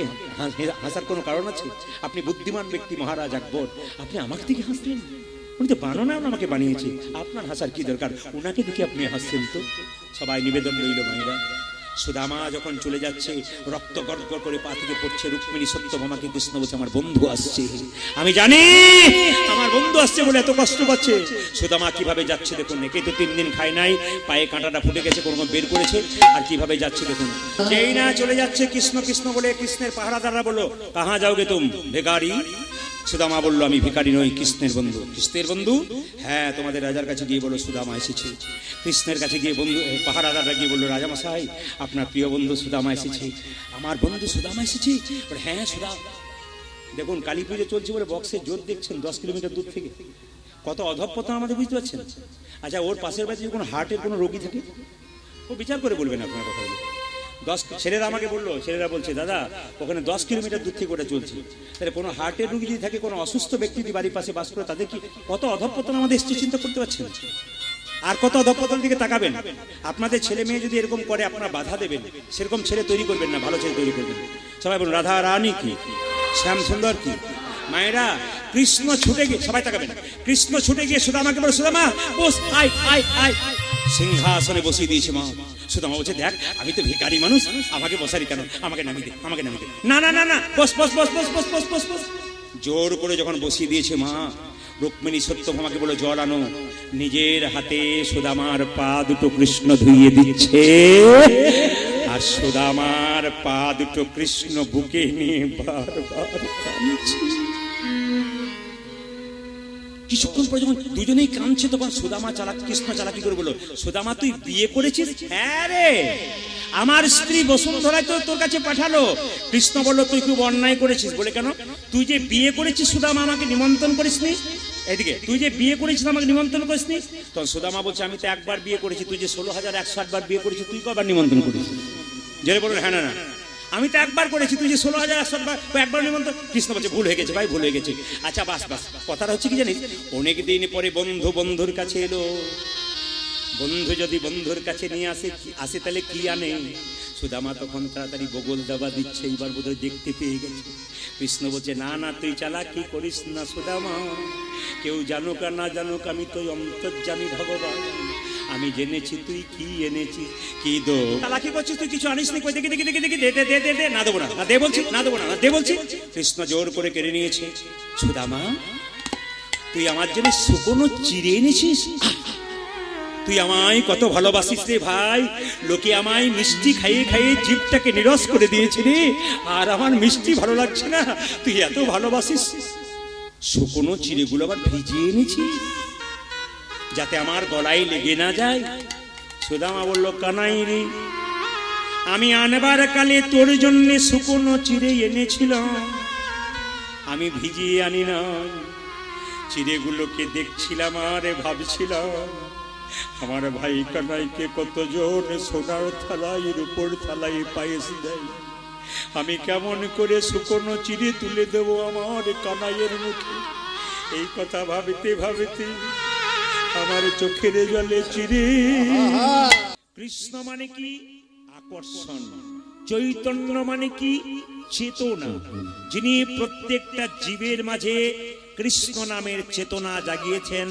হাসার কোনো কারণ আছে? আপনি বুদ্ধিমান ব্যক্তি মহারাজ আকবর, আপনি আমাকে দেখে হাসলেন? উনি তো বানানেওয়ালা আমাকে বানিয়েছে, আপনার হাসার কি দরকার? ওনাকে দেখে আপনি হাসছেন তো? সবাই নিবেদন রইল মায়েরা, সুদামা যখন চলে যাচ্ছে রক্ত গড়গড় করে পা থেকে পড়ছে, রুক্মিণী সত্যভামাকে কৃষ্ণ বলছে আমার বন্ধু আসছে, আমি জানি আমার বন্ধু আসছে বলে এত কষ্ট পাচ্ছে। সুদামা কিভাবে যাচ্ছে দেখুন, একে তো 3 দিন খায় নাই, পায়ে কাঁটাটা ফুটে গেছে, কোনো বের করেছে, আর কিভাবে যাচ্ছে দেখুন। যেই না চলে যাচ্ছে কৃষ্ণ কৃষ্ণ বলে, কৃষ্ণের পাহারাদাররা বললো কাহা যাওগে তুম ভিখারি? সুদামা বললো আমি ভিখারি নই, কৃষ্ণের বন্ধু। কৃষ্ণের বন্ধু? হ্যাঁ, তোমাদের রাজার কাছে গিয়ে বলো সুদামা এসেছে। কৃষ্ণের কাছে গিয়ে বন্ধু পাহারাদাররা গিয়ে বললো রাজামশাই আপনার প্রিয় বন্ধু সুদামা এসেছে। আমার বন্ধু সুদামা এসেছে? হ্যাঁ সুদাম। দেখুন কালী পুজো চলছে বলে বক্সের জোর দেখছেন 10 কিলোমিটার দূর থেকে, কত অধঃপতন আমাদের বুঝতে পারছেন? আচ্ছা ওর পাশের বাড়িতে যখন হার্টের কোনো রোগী থাকে ও বিচার করে বলবেন আপনার কথাগুলো। 10 ছেলেরা আমাকে বললো, ছেলেরা বলছে দাদা ওখানে 10 কিলোমিটার দূর থেকে ওটা চলছে, তাহলে কোনো হার্টের রোগী যদি থাকে, কোনো অসুস্থ ব্যক্তি যদি বাড়ির পাশে বাস করে, তাদের কি কত অধঃপতন আমাদের এসছে চিন্তা করতে পারছেন? আর কত অধঃপতন দিকে তাকাবেন? আপনাদের ছেলে মেয়ে যদি এরকম করে আপনারা বাধা দেবেন, সেরকম ছেলে তৈরি করবেন না, ভালো ছেলে তৈরি করবেন। সবাই বলুন রাধা রানী কি, শ্যাম সুন্দর কি। মায়েরা কৃষ্ণ ছুটে গিয়ে, সবাই তাকাবেন, কৃষ্ণ ছুটে গিয়ে সুদামাকে বলে সুদামা বস, আয় আয় আয়। সিংহাসনে বসিয়ে দিয়েছে মা। সুদামা বলছে দেখ আমি তো ভিখারি মানুষ, আমাকে বসারি কেন, আমাকে নামিয়ে দে, আমাকে নামিয়ে দে। না না না না, বস বস বস বস বস বস বস বস। জোর করে যখন বসিয়ে দিয়েছে মা, রুক্মিণী সত্যভামাকে বলে জল আনো। নিজের হাতে সুদামার পা দুটো কৃষ্ণ ধুইয়ে দিচ্ছে, আর সুদামার পা দুটো কৃষ্ণ বুকে নিয়ে বারবার কাঁদছে। কিছুক্ষণ পরে যখন দুজনেই কাঁদছে তখন সুদামা কৃষ্ণ চালাকি করে বলল সুদামা তুই বিয়ে করেছিস? হ্যাঁ রে, আমার স্ত্রী বসুন্ধরা তো তোর কাছে পাঠালো। কৃষ্ণ বলল তুই খুব অন্যায় করেছিস। বলে কেন? তুই যে বিয়ে করেছিস সুদামা আমাকে নিমন্ত্রণ করিসনি। এদিকে তুই যে বিয়ে করেছিস আমাকে নিমন্ত্রণ করিসনি। তখন সুদামা বলছে আমি তো একবার বিয়ে করেছি, তুই যে 16,108 বার বিয়ে করেছিস, তুই কবার নিমন্ত্রণ করিস? জেরে বললেন হ্যাঁ না না আমি তো একবার করেছি, তুই যে 16,108 বার একবার নিমন্ত্রণ। কৃষ্ণ বলছে ভুল হয়ে গেছে ভাই, ভুল হয়ে গেছে। আচ্ছা বাস বাস, কথাটা হচ্ছে কি জানিস, অনেক দিন পরে বন্ধু বন্ধুর কাছে এলো, বন্ধু যদি বন্ধুর কাছে নিয়ে আসে তাহলে কি আনে? সুদামা তখন তাড়াতাড়ি বগল দাবা দিচ্ছে, এইবার বোধহয় দেখতে পেয়ে গেছে। কৃষ্ণ বলছে না না তুই চালাকি করিস না সুদামা, কেউ জানুক আর না জানুক আমি তো অন্তর্যামী ভগবান, আমি জেনেছি তুই কি এনেছিস। কি দো চালাকি করছিস, তুই কিছু আনিস নি, দেখি দেখি দেখি দেখি, দে দে দে দে দে। না দেবো না, দে বলছি, না দেবো না, দে বলছি। কৃষ্ণ জোর করে কেড়ে নিয়েছে। সুদামা তুই আমার জন্য শুকনো চিড়ে এনেছিস? তুই আমায় কত ভালোবাসিস রে ভাই, লোকে আমায় মিষ্টি খাইয়ে খাইয়ে জিভটাকে নিরস করে দিয়েছে রে, আর আমার মিষ্টি ভালো লাগছে না, তুই এত ভালোবাসিস। শুকনো চিড়েগুলো আবার ভিজিয়ে এনেছিস যাতে আমার গলায় লেগে না যায়। সুদামা বলল কানাই রে, আমি আনবার কালে তোর জন্য শুকনো চিড়ে এনেছিলাম, আমি ভিজিয়ে আনি না। চিড়েগুলোকে দেখছিলাম আর ভাবছিলাম আমার ভাই কানাইকে কতজন সোনার থালায় রূপোর থালায় পায়েস দেয়, আমি কেমন করে শুকনো চিড়ে তুলে দেব আমার কানাইয়ের মুখে। এই কথা ভাবতে ভাবতে আমার চোখের জলে চিড়ে। কৃষ্ণ মানে কি? আকর্ষণ। চৈতন্য মানে কি? চেতনা। যিনি প্রত্যেকটা জীবের মাঝে কৃষ্ণ নামের চেতনা জাগিয়েছেন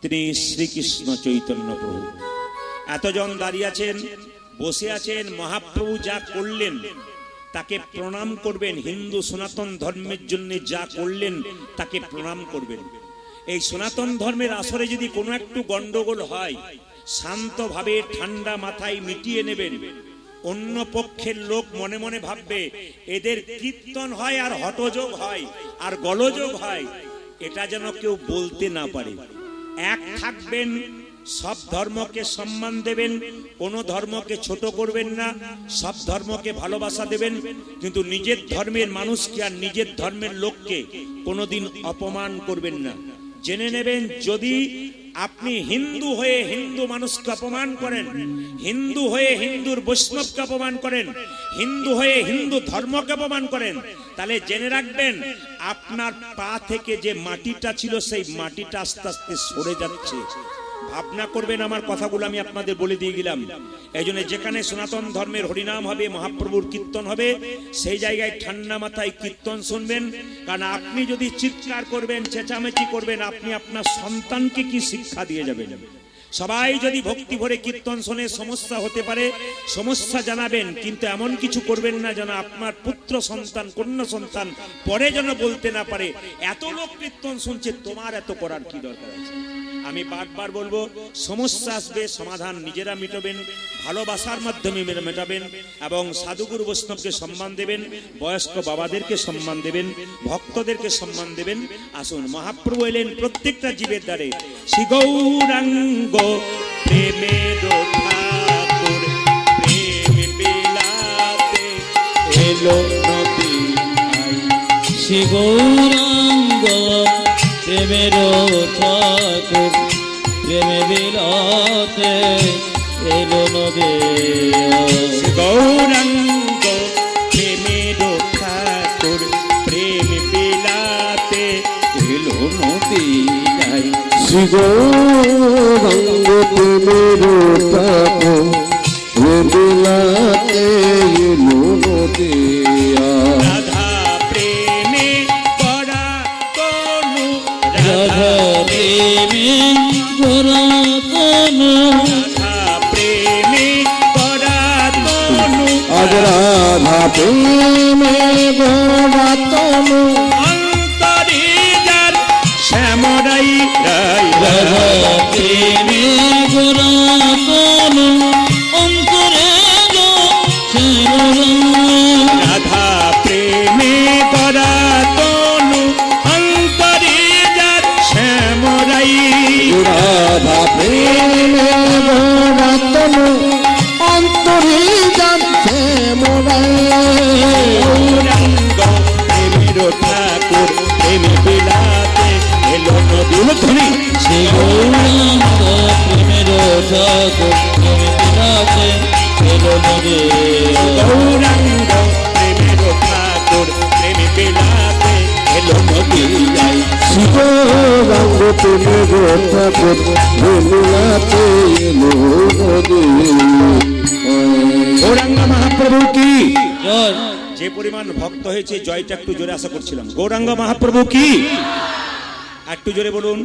তিনি শ্রীকৃষ্ণ চৈতন্য প্রভু। এতজন দাঁড়িয়ে আছেন, বসে আছেন, মহাপ্রভু যা করলেন তাকে প্রণাম করবেন। হিন্দু সনাতন ধর্মের জন্য যা করলেন তাকে প্রণাম করবেন। এই সনাতন ধর্মের আসরে যদি কোনো একটু গন্ডগোল হয়, শান্তভাবে ঠান্ডা মাথায় মিটিয়ে নেবেন। অন্য পক্ষের লোক মনে মনে ভাববে এদের কীর্তন হয় আর হঠযোগ হয় আর গলযোগ হয়, এটা যেন কেউ বলতে না পারে। এক থাকবেন, সব ধর্মকে সম্মান দেবেন, কোন ধর্মকে ছোট করবেন না, সব ধর্মকে ভালোবাসা দেবেন, কিন্তু নিজের ধর্মের মানুষকে আর নিজের ধর্মের লোককে কোনোদিন অপমান করবেন না। জেনে নেবেন, যদি আপনি হিন্দু হয়ে হিন্দু মানুষকে অপমান করেন, হিন্দু হয়ে হিন্দুর বৈষ্ণবকে অপমান করেন, হিন্দু হয়ে হিন্দু ধর্মকে অপমান করেন, তাহলে জেনে রাখবেন আপনার পা থেকে যে মাটিটা ছিল সেই মাটিটা আস্তে আস্তে সরে যাচ্ছে। ভাবনা করবেন, আমার কথাগুলো আমি আপনাদের বলে দিয়ে গেলাম। এই জন্য যেখানে সনাতন ধর্মের হরিনাম হবে, মহাপ্রভুর কীর্তন হবে, সেই জায়গায় ঠান্ডা মাথায় কীর্তন শুনবেন। কারণ আপনি যদি চিৎকার করবেন, চেঁচামেচি করবেন, আপনি আপনার সন্তানকে কি শিক্ষা দিয়ে যাবেন? সবাই যদি ভক্তি ভরে কীর্তন শুনে সমস্যা হতে পারে, সমস্যা জানাবেন, কিন্তু এমন কিছু করবেন না যেন আপনার পুত্র সন্তান, কন্যা সন্তান পরে যেন বলতে না পারে এত লোক কীর্তন শুনছে, তোমার এত করার কি দরকার আছে। আমি বারবার বলবো, সমস্যা আসবে, সমাধান নিজেরা মেটাবেন, ভালোবাসার মাধ্যমে মেটাবেন, এবং সাধুগুরু বৈষ্ণবকে সম্মান দেবেন, বয়স্ক বাবাদেরকে সম্মান দেবেন, ভক্তদেরকে সম্মান দেবেন। আসুন, মহাপ্রভু এলেন প্রত্যেকটা জীবের দ্বারে। শ্রী গৌরাঙ্গ প্রেমের ঠাকুর প্রেম বিলাতে এলো নদী। শ্রী গৌরাঙ্গ প্রেমের ঠাকুর প্রেমে বিলাতে এলো নদী। গৌরাঙ্গ প্রেমের ঠাকুর প্রেম বিলাতে এলো নদী। শ্রী গৌরাঙ্গ প্রেমের ঠাকুর প্রেম বিলাতে এলো নদী। রাধা প্রেমে পরা তনু, রাধা প্রেমে গোরা তনু, রাধা প্রেমে পরা তনু, আজ রাধা প্রেমে গোরা তনু, অন্তরে যার শ্যামরাই রাই। রাধা প্রেমে গোরা তনু, অন্তরে রাধা প্রেমে পরা তনু, অন্তরে যার শ্যামরাই। রাধা প্রেমে গোরা তনু, অন্তরে যাচ্ছে মোরাই। গৌরাঙ্গ প্রেমের ঠাকুর প্রেম বিলাতে এলো নদী। ধ্বনি। শ্রী গৌরাঙ্গ প্রেমের ঠাকুর প্রেমে বিলাতে এলো নদী। গৌরাঙ্গ প্রেমের ঠাকুর প্রেম বিলাতে এলো নদী। শ্রী গৌরাঙ্গ প্রেমের ঠাকুর প্রেম বিলাতে এলো নদী। গৌরাঙ্গ মহাপ্রভু কি জয়। যে পরিমাণ ভক্ত হয়েছে, জয়টা একটু জোরে আশা করছিলাম। গৌরাঙ্গ মহাপ্রভু কি, একটু জোরে বলুন।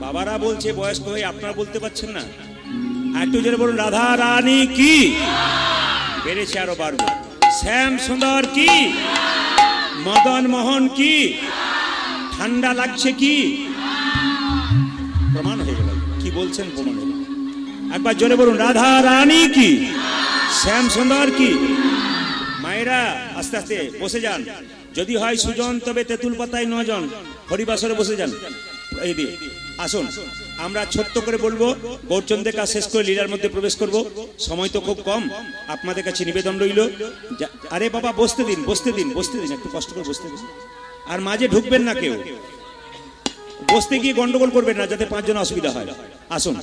বাবারা বলছে বয়স্ক হয়ে, আপনারা বলতে পারছেন না, একটু জোরে বলুন। রাধা রানী কি, বেড়েছে আরো বাড়বে। শ্যাম সুন্দর কি, মদন মোহন কি, ঠান্ডা লাগছে কি, প্রমাণ হয়ে গেল। কি বলছেন, প্রমাণ হয়ে গেল। একবার জোরে বলুন। রাধা রানী কি, শ্যাম সুন্দর কি। মায়েরা আস্তে আস্তে বসে যান, যদি হয় সুজন তবে তেঁতুল পাতায় 9 জন হরিবাসরে বসে যান। এই দিয়ে আসুন, আমরা ছোট্ট করে বলবো, গৌরচন্দ্রের কাজ শেষ করে লীলার মধ্যে প্রবেশ করব। সময় তো খুব কম, আপনাদের কাছে নিবেদন রইল। আরে বাবা বসতে দিন, বসতে দিন, বসতে দিন, একটু কষ্ট করে বসতে দিন। আর মাঝে ঢুকবেন না কেউ, বসতে গিয়ে গন্ডগোল করবেন না, যাতে 5 জন অসুবিধা হয়। আসুন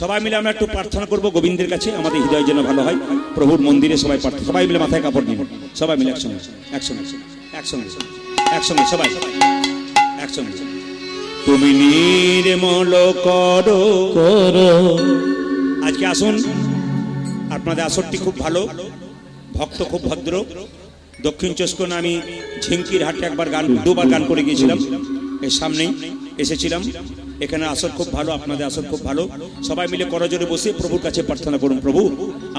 সবাই মিলে আমরা একটু প্রার্থনা করব গোবিন্দের কাছে, আমাদের হৃদয় যেন ভালো হয়। প্রভুর মন্দিরে সবাই প্রার্থনা, সবাই মিলে মাথায় কাপড় নিন, সবাই মিলে একসঙ্গে একসঙ্গে একসঙ্গে একসঙ্গে সবাই একসঙ্গে। তুমি নির্মল করো করো। আজকে আসুন, আপনাদের আসরটি খুব ভালো, ভক্ত খুব ভদ্র। দক্ষিণ চস্কোনা আমি ঝিঙ্কির হাটে একবার গান, 2বার গান করে গিয়েছিলাম, এর সামনেই এসেছিলাম। এখানে আসর খুব ভালো, আপনাদের আসর খুব ভালো। সবাই মিলে করজোরে বসে প্রভুর কাছে প্রার্থনা করুন। প্রভু,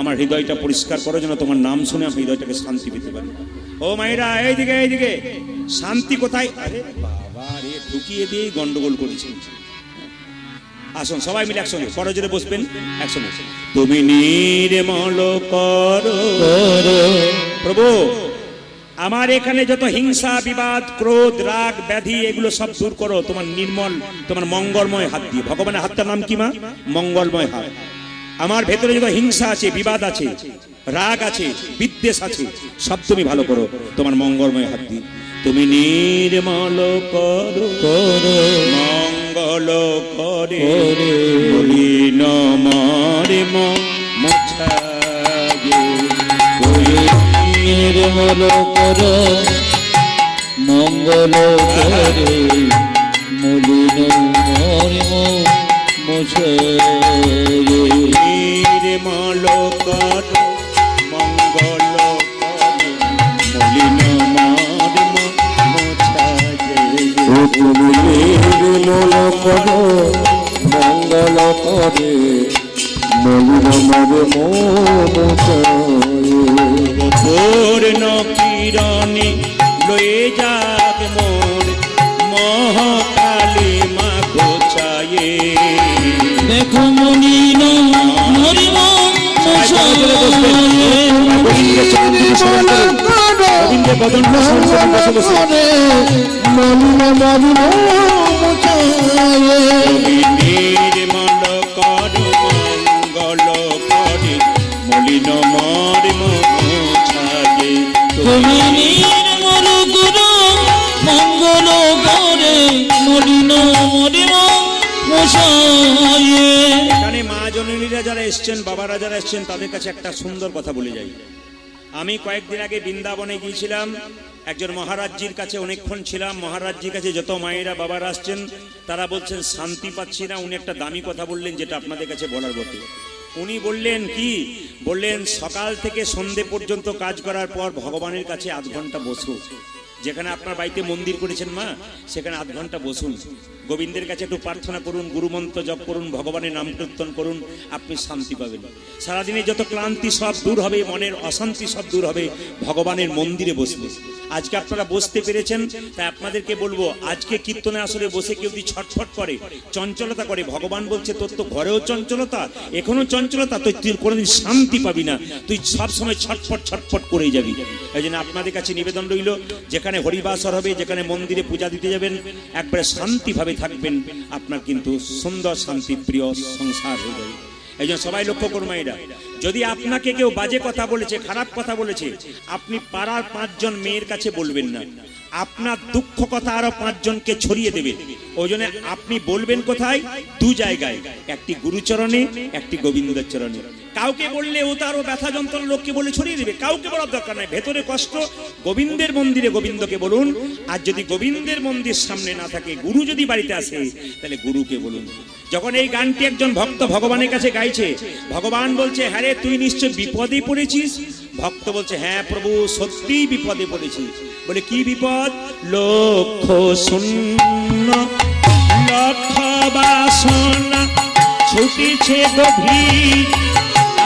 আমার হৃদয়টা পরিষ্কার করো, যেন তোমার নাম শুনে আমি হৃদয়টাকে শান্তি পেতে পারি। ও মায়েরা এইদিকে, এইদিকে। শান্তি কোথায়? আরে বাবা, ঢুকিয়ে দিয়েই গন্ডগোল করেছে। আসুন সবাই মিলে একসঙ্গে করজোরে বসবেন একসঙ্গে। তুমি নির্মল করো প্রভু আমার এখানে যত হিংসা বিবাদ ক্রোধ রাগ ব্যাধি এগুলো সব দূর করো তোমার নির্মল তোমার মঙ্গলময় হাত দিয়ে। ভগবানের হাতটার নাম কি মা? মঙ্গলময় হাত। আমার ভেতরে যত হিংসা আছে বিবাদ আছে রাগ আছে বিদ্বেষ আছে সব তুমি ভালো করো তোমার মঙ্গলময় হাত দিয়ে। তুমি নির্মল করো মঙ্গল করে মলিন মরে মোছায়ে। নির্মল কর মঙ্গল করে মলিন মর্ম মোছায়ে। নির্মল কর মঙ্গল করে মলিন মর্ম মোছায়ে। তুমি নির্মল করো মঙ্গল করে মলিন মরে মোছায়ে। পূর্ণ কিরণে লয়ে যাক মোর মহাকালী মা গোছায়ে। দেখো মলিন মর্ম মোছায়ে। গোবিন্দের বদন বসে বসে মলিন মরে মোছায়ে। নির্মল কর মঙ্গল করে মলিন মরে মোছায়ে। তুমি নির্মল কর মঙ্গল করে মলিন মর্ম মোছায়ে। এখানে মা জননীরা যারা এসছেন বাবারা যারা এসছেন তাদের কাছে একটা সুন্দর কথা বলে যাই। আমি কয়েকদিন আগে বৃন্দাবনে গিয়েছিলাম, একজন মহারাজজির কাছে অনেকক্ষণ ছিলাম। মহারাজজির কাছে যত মায়েরা বাবারা আসছেন তারা বলছেন শান্তি পাচ্ছি না। উনি একটা দামি কথা বললেন যেটা আপনাদের কাছে বলার বটে। উনি বললেন কি বললেন, সকাল থেকে সন্ধে পর্যন্ত কাজ করার পর ভগবানের কাছে আধ ঘন্টা বসুন। যেখানে আপনার বাড়িতে মন্দির করেছেন মা সেখানে আধ ঘন্টা বসুন, গোবিন্দের কাছে একটু প্রার্থনা করুন, গুরুমন্ত্র জপ করুন, ভগবানের নাম কীর্তন করুন, আপনি শান্তি পাবেন। সারাদিনে যত ক্লান্তি সব দূর হবে, মনের অশান্তি সব দূর হবে ভগবানের মন্দিরে বসলে। আজকে আপনারা বসতে পেরেছেন, তাই আপনাদেরকে বলবো আজকে কীর্তনে আসলে বসে কেউ যদি ছটফট করে চঞ্চলতা করে, ভগবান বলছে তোর তো ঘরেও চঞ্চলতা এখনো চঞ্চলতা, তুই কোনোদিন শান্তি পাবি না, তুই সবসময় ছটফট ছটফট করেই যাবি। এই জন্য আপনাদের কাছে নিবেদন রইল, যেখানে হরিবাসর হবে যেখানে মন্দিরে পূজা দিতে যাবেন একবারে শান্তিভাবে থাকবেন, আপনার কিন্তু সুন্দর শান্তি প্রিয় সংসার হয়ে যাবে। এই জন্য সবাই লক্ষ্য করুন মায়েরা, যদি আপনাকে কেউ বাজে কথা বলেছে খারাপ কথা বলেছে আপনি পাড়ার 5 জন মেয়ের কাছে বলবেন না, আপনার দুঃখ কথা আরো 5 জনকে ছড়িয়ে দেবে। ওই জন্য আপনি বলবেন কোথায়? 2 জায়গায়, একটি গুরুচরণে একটি গোবিন্দের চরণে। কাউকে বললে ও তো আরো ব্যথা যন্ত্রণা লোককে বলে ছড়িয়ে দেবে, কাউকে বলার দরকার নাই। ভেতরে কষ্ট গোবিন্দের মন্দিরে গোবিন্দকে বলুন, আর যদি গোবিন্দের মন্দির সামনে না থাকে গুরু যদি বাড়িতে আসে তাহলে গুরুকে বলুন। যখন এই গানটি একজন ভক্ত ভগবানের কাছে গাইছে, ভগবান বলছে হ্যাঁ রে তুই নিশ্চয় বিপদে পড়েছিস। ভক্ত বলছে হ্যাঁ প্রভু সত্যিই বিপদে পড়েছি। বলে কি বিপদ? লক্ষ শূন্য লক্ষ বাসনা ছুটিছে গভীর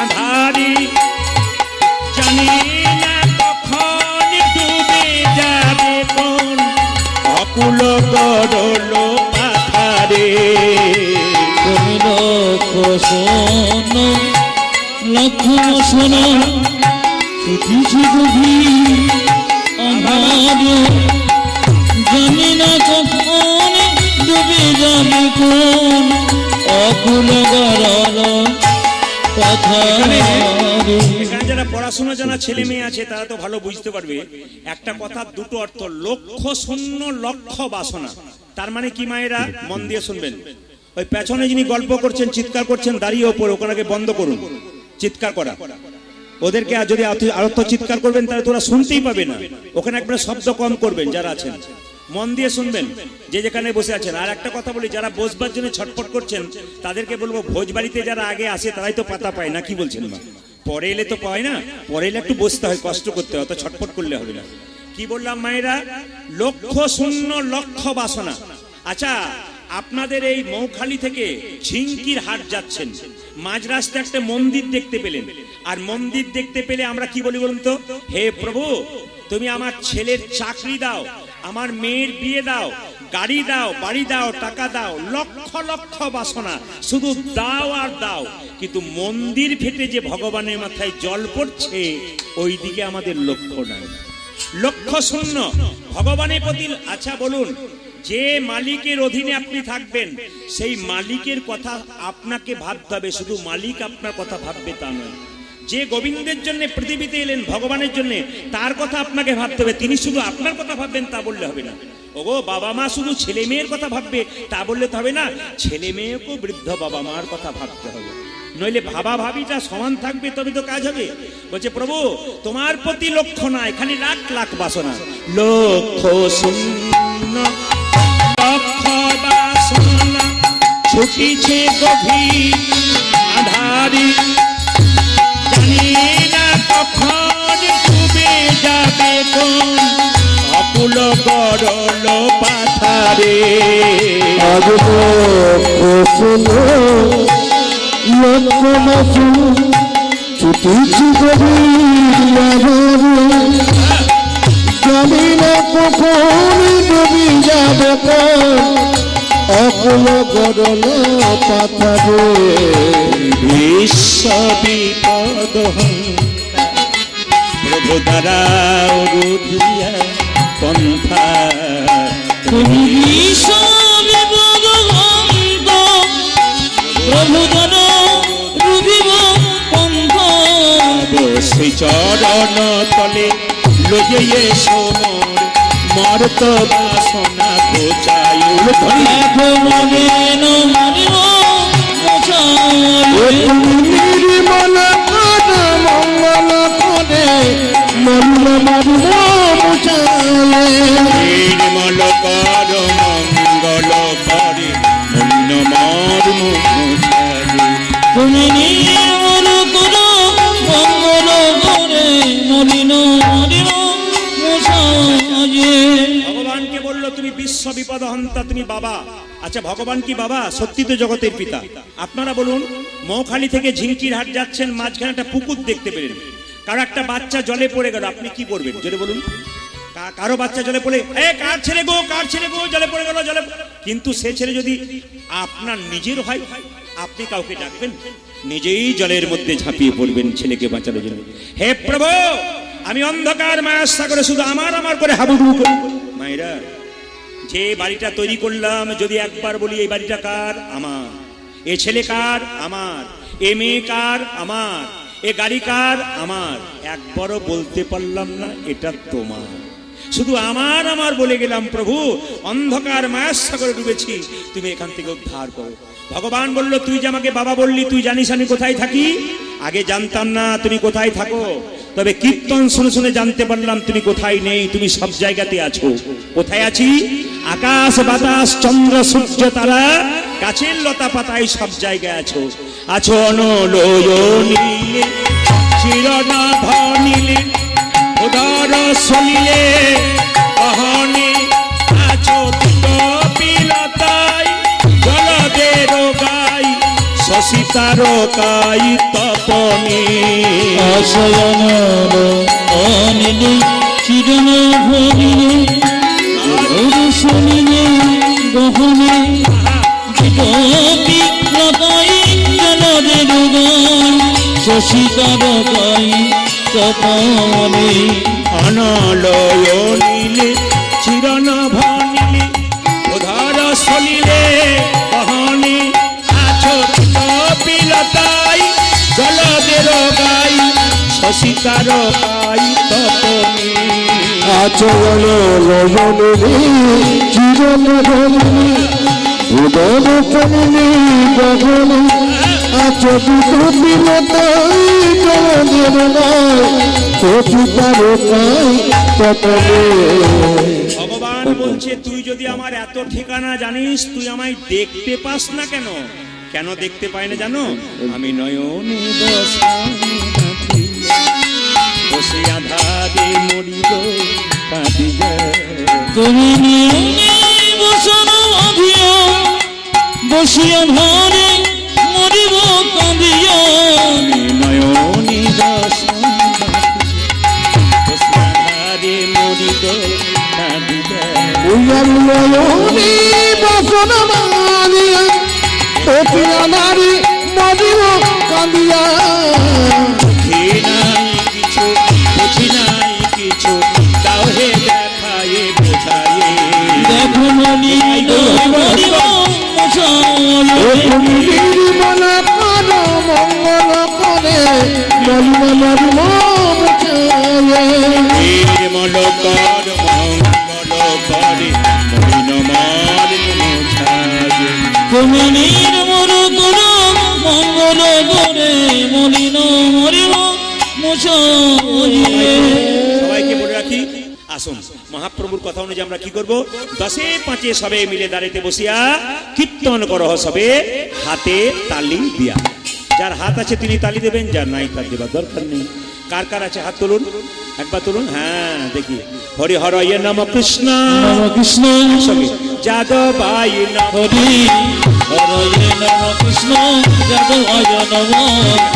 আধারে, জানি না কখন ডুবে যাবে কোন অকুল গড়ল পাথারে। তুমি লক্ষ শোন লক্ষ শোন ছুটিছে গভীর আধারে, জানি না কখন ডুবে যাবে কোন অকুল গড়ল পাথারে। এখানে যারা পড়াশোনা জানা ছেলে মেয়ে আছে তারা তো ভালো বুঝতে পারবে। একটা কথা দুটো অর্থ, লক্ষ শূন্য লক্ষ বাসনা। তার মানে কি মায়েরা মন দিয়ে শুনবেন, ওই পেছনে যিনি গল্প করছেন চিৎকার করছেন দাঁড়িয়ে ওপরে ওখানে বন্ধ করুন চিৎকার করা। ওদেরকে যদি আরো চিৎকার করবেন তাহলে তোরা শুনতেই পাবে না। ওখানে একবার শব্দ কম করবেন যারা আছেন, মন দিয়ে শুনবেন যে যেখানে বসে আছেন। আর একটা কথা বলি, যারা বসবার জন্য ছটফট করছেন তাদেরকে বলবো ভোজবাড়িতে যারা আগে আসে তারাই তো পাতা পায় না, কি বলছেন মা? পরে এলে তো পায় না, পরে এলে একটু বসতে হয়, কষ্ট করতে হয়, অত ছটফট করলে হবে না। কি বললাম মায়েরা? লক্ষ শূন্য লক্ষ বাসনা। আচ্ছা আপনাদের এই মৌখালি থেকে ঝিঙ্কির হাট যাচ্ছেন, মাঝ রাস্তায় একটা মন্দির দেখতে পেলেন, আর মন্দির দেখতে পেলে আমরা কি বলি বলুন তো? হে প্রভু তুমি আমার ছেলের চাকরি দাও, আমার মেয়ের বিয়ে দাও, গাড়ি দাও, বাড়ি দাও, টাকা দাও, লক্ষ লক্ষ বাসনা, শুধু দাও আর দাও, কিন্তু মন্দির ফেটে যে ভগবানের মাথায় জল পড়ছে ওই দিকে আমাদের লক্ষ্য নাই, লক্ষ্য শূন্য ভগবানের প্রতি। আচ্ছা বলুন, যে মালিকের অধীনে আপনি থাকবেন সেই মালিকের কথা আপনাকে ভাবতে হবে, শুধু মালিক আপনার কথা ভাববে তা নয়। যে গোবিন্দের জন্য পৃথিবীতে এলেন, ভগবানের জন্য, তার কথা আপনাকে ভাবতে হবে, তিনি শুধু আপনার কথা ভাববেন তা বললে হবে না। ওগো বাবা মা শুধু ছেলে মেয়ের কথা ভাববে তা বললে তো হবে না, ছেলে মেয়েকেও বৃদ্ধ বাবা মার কথা ভাবতে হবে, নইলে ভাবা ভাবিটা সমান থাকবে, তবে তো কাজ হবে। বলছে প্রভু তোমার প্রতি লক্ষ্য নাই, খালি লাখ লাখ বাসনা, লক্ষ্য শূন্য লক্ষ বাসনা ছুটিছে গভীর আধারি, জানি না কখন ডুবে যাবে কোন অকুল গরল পাথারে। আজ লক্ষ্য বাসু ছুটিছি জানি না কখন ডুবি যাবে অকুল গরল পাথারে। বিশ্ব বিপদ প্রভু দ্বারা রুধিয়া পন্থা, তুমি বিষবে ভগবন্ত প্রভু ধন রুধিব পন্থ, সেই চরণ তলে লইয়ে সোমর মর্ত বাসনা গোচাই। দেখো মনে মারিব নির্মল পদ মঙ্গল পদে মন মারিব মুচালে। নির্মল কর মঙ্গল করে মন মর্ম মুছালে। তুমি নির্মল করো মঙ্গল করে মলিন মারিব মুছালে। ভগবানকে বলল তুমি বিশ্ব বিপদ হন্তা, তুমি বাবা। আচ্ছা ভগবান কি বাবা? সত্যি তো জগতের পিতা। আপনারা বলুন, মৌখালি থেকে ঝিঙ্কির হাট যাচ্ছেন, মাঝখানে একটা পুকুর দেখতে পেলেন, কারো একটা বাচ্চা জলে পড়ে গেল, আপনি কি করবেন জোরে বলুন? কারো বাচ্চা জলে পড়ে, কার ছেলে গো, কার ছেলে গো, জলে পড়ে গেল, জলে। কিন্তু সে ছেলে যদি আপনার নিজের হয়, আপনি কাউকে ডাকবেন? নিজেই জলের মধ্যে ঝাঁপিয়ে পড়বেন ছেলেকে বাঁচানোর জন্য। হে প্রভু, আমি অন্ধকার মায়ার সাগরে শুধু আমার আমার করে হাবুডুবু করি। মায়েরা, যে বাড়িটা তৈরি করলাম, যদি একবার বলি এই বাড়িটা কার? আমার। এ ছেলে কার? আমার। এ মেয়ে কার? আমার। এ গাড়ি কার? আমার। একবারও বলতে পারলাম না এটা তোমার, শুধু আমার আমার বলে গেলাম। প্রভু, অন্ধকার মায়ার সাগরে ডুবেছি, তুমি এখান থেকে উদ্ধার করো। ভগবান বলল, তুই যে আমাকে বাবা বললি, তুই জানিস আমি কোথায় থাকি? আগে জানতাম না তুমি কোথায় থাকো, তবে কীর্তন শুনে শুনে জানতে পারলাম তুমি কোথায় নেই, তুমি সব জায়গাতে আছো। কোথায় আছি? আকাশ বাতাস চন্দ্র সূর্য তারা গাছের লতা পাতায় সব জায়গায় আছো। আছো অনলয়নীলে চিরনাভ নীলে উদর সলিলে অহনে, আছো কপিলতায় জলদের গাই শশিতার কাই তপনে। আশয়ন অনিলে চিরন ভরিলে শুনিলে গহনে, বিপদী জলদের গাই শশিতার গাই তপনে। অনলয়নীলে চিরনভ নীলে উদর সলিলে অহনে, আছো কপিলতায় জলদের গাই শশিতার কাই তপনে। আচরণ রমণী চিরন ধরণী উদর কমনি গগনে। আচরিত বিলতাই জলদের গায় শশিতার গাই তপনে। ভগবান বলছে, তুই যদি আমার এত ঠিকানা জানিস, তুই আমায় দেখতে পাস না কেন? কেন দেখতে পাই না জানো? আমি নয়ন বসে আধারে মরিব কাঁদিয়া। তুমি বসন বাঁধিয়া বসিয়া ভারে মরিব কাঁদিয়া। আমি নয়নী দর্শন বসে আধারে মরিব কাঁদিয়া। নারী নয়নী বসন মারিয়া অপিয়া নারী মরিব কাঁদিয়া বুঝি নাই কিছু বুঝি নাই কিছু তাও হে দেখায়ে বোঝায়ে দেখো মনি মরিব মশায় নির্মল পর মঙ্গল করে মলিন মরিব নির্মল কর মঙ্গল করে মলিন মালিন মোছায়ে তুমি নির্মল করো মঙ্গল করে মলিন মরিব মশায় সবাইকে বলে রাখি আসুন মহাপ্রভুর কথা অনুযায়ী আমরা কি করব 10-5 সবে মিলে দাঁড়িয়ে বসিয়া কীর্তন করহ সবে হাতে তালি দিয়া যার হাত আছে তিনি তালি দেবেন যার নাই তার দেবার দরকার নেই কার কার আছে হাত তুলুন একবার তুলুন হ্যাঁ দেখি হরি হরয়ে নম কৃষ্ণ নম কৃষ্ণ সঙ্গে যাদবাই নম হরি হরয়ে নম কৃষ্ণ যাদবায় নম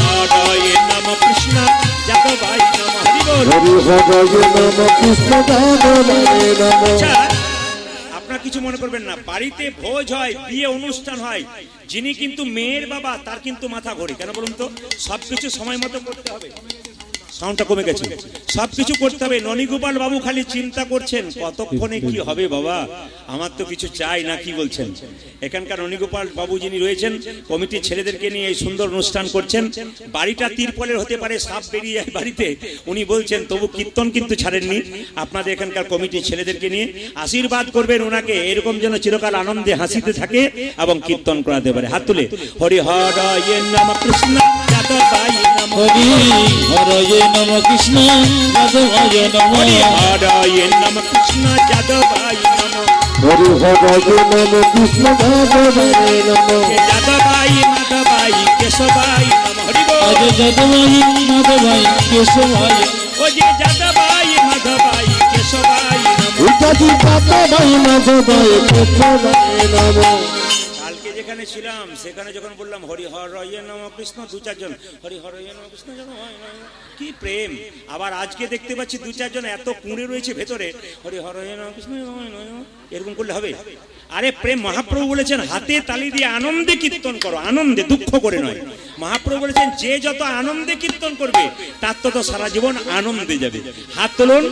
হরয়ে নম কৃষ্ণ যাদবাই নম হরি বল হরি হরয়ে নম কৃষ্ণ যাদবায় নম আচ্ছা আপনারা কিছু মনে করবেন না বাড়িতে ভোজ হয় বিয়ে অনুষ্ঠান হয় যিনি কিন্তু মেয়ের বাবা তার কিন্তু মাথা ঘোরে কেন বলুন তো সবকিছু সময় মতো করতে হবে সাউন্ডটা কমে গেছে সবকিছু করতে হবে ননীগোপাল বাবু খালি চিন্তা করছেন কতক্ষণে কি হবে বাবা আমার তো কিছু চাই না কি বলছেন এখানকার ননীগোপাল বাবু যিনি রয়েছেন কমিটির ছেলেদেরকে নিয়ে এই সুন্দর অনুষ্ঠান করছেন বাড়িটা তিরপলের হতে পারে সাপ বেরিয়ে যায় বাড়িতে উনি বলছেন তবু কীর্তন কিন্তু ছাড়েননি আপনাদের এখানকার কমিটির ছেলেদেরকে নিয়ে আশীর্বাদ করবেন ওনাকে এরকম যেন চিরকাল আনন্দে হাসিতে থাকে এবং কীর্তন করাতে পারে হাত তুলে হরি হরয়ে নম কৃষ্ণ যাদবায় নম হরি হরয়ে নম কৃষ্ণ যাদবায় নম হরি হরয়ে নম কৃষ্ণ যাদবায় নম হরি হরয়ে নম কৃষ্ণ যাদবায় নম যাদবাই মাধবাই কেশবাই নম হরি বল আজ যাদবায় মাধবায় কেশবায় ও যে যাদবাই মাধবাই কেশবাই নম উঠাজি যাদবায় মাধবায় কেশবায় নম কালকে যেখানে ছিলাম সেখানে যখন বললাম হরি হরয়ে নম কৃষ্ণ 2-4 জন হরি হরয়ে নম কৃষ্ণ যাদবায় নম কি প্রেম আবার আজকে দেখতে পাচ্ছি 2-4 জন এত কুঁড়ে রয়েছে ভেতরে হরি হরয়ে নম কৃষ্ণ যাদবায় নম এরকম করলে হবে আরে প্রেম মহাপ্রভু বলেছেন হাতে তালি দিয়ে আনন্দে কীর্তন করো আনন্দে দুঃখ করে নয় মহাপ্রভু বলেছেন যে যত আনন্দে কীর্তন করবে তার তত সারা জীবন আনন্দে যাবে হাত তুলুন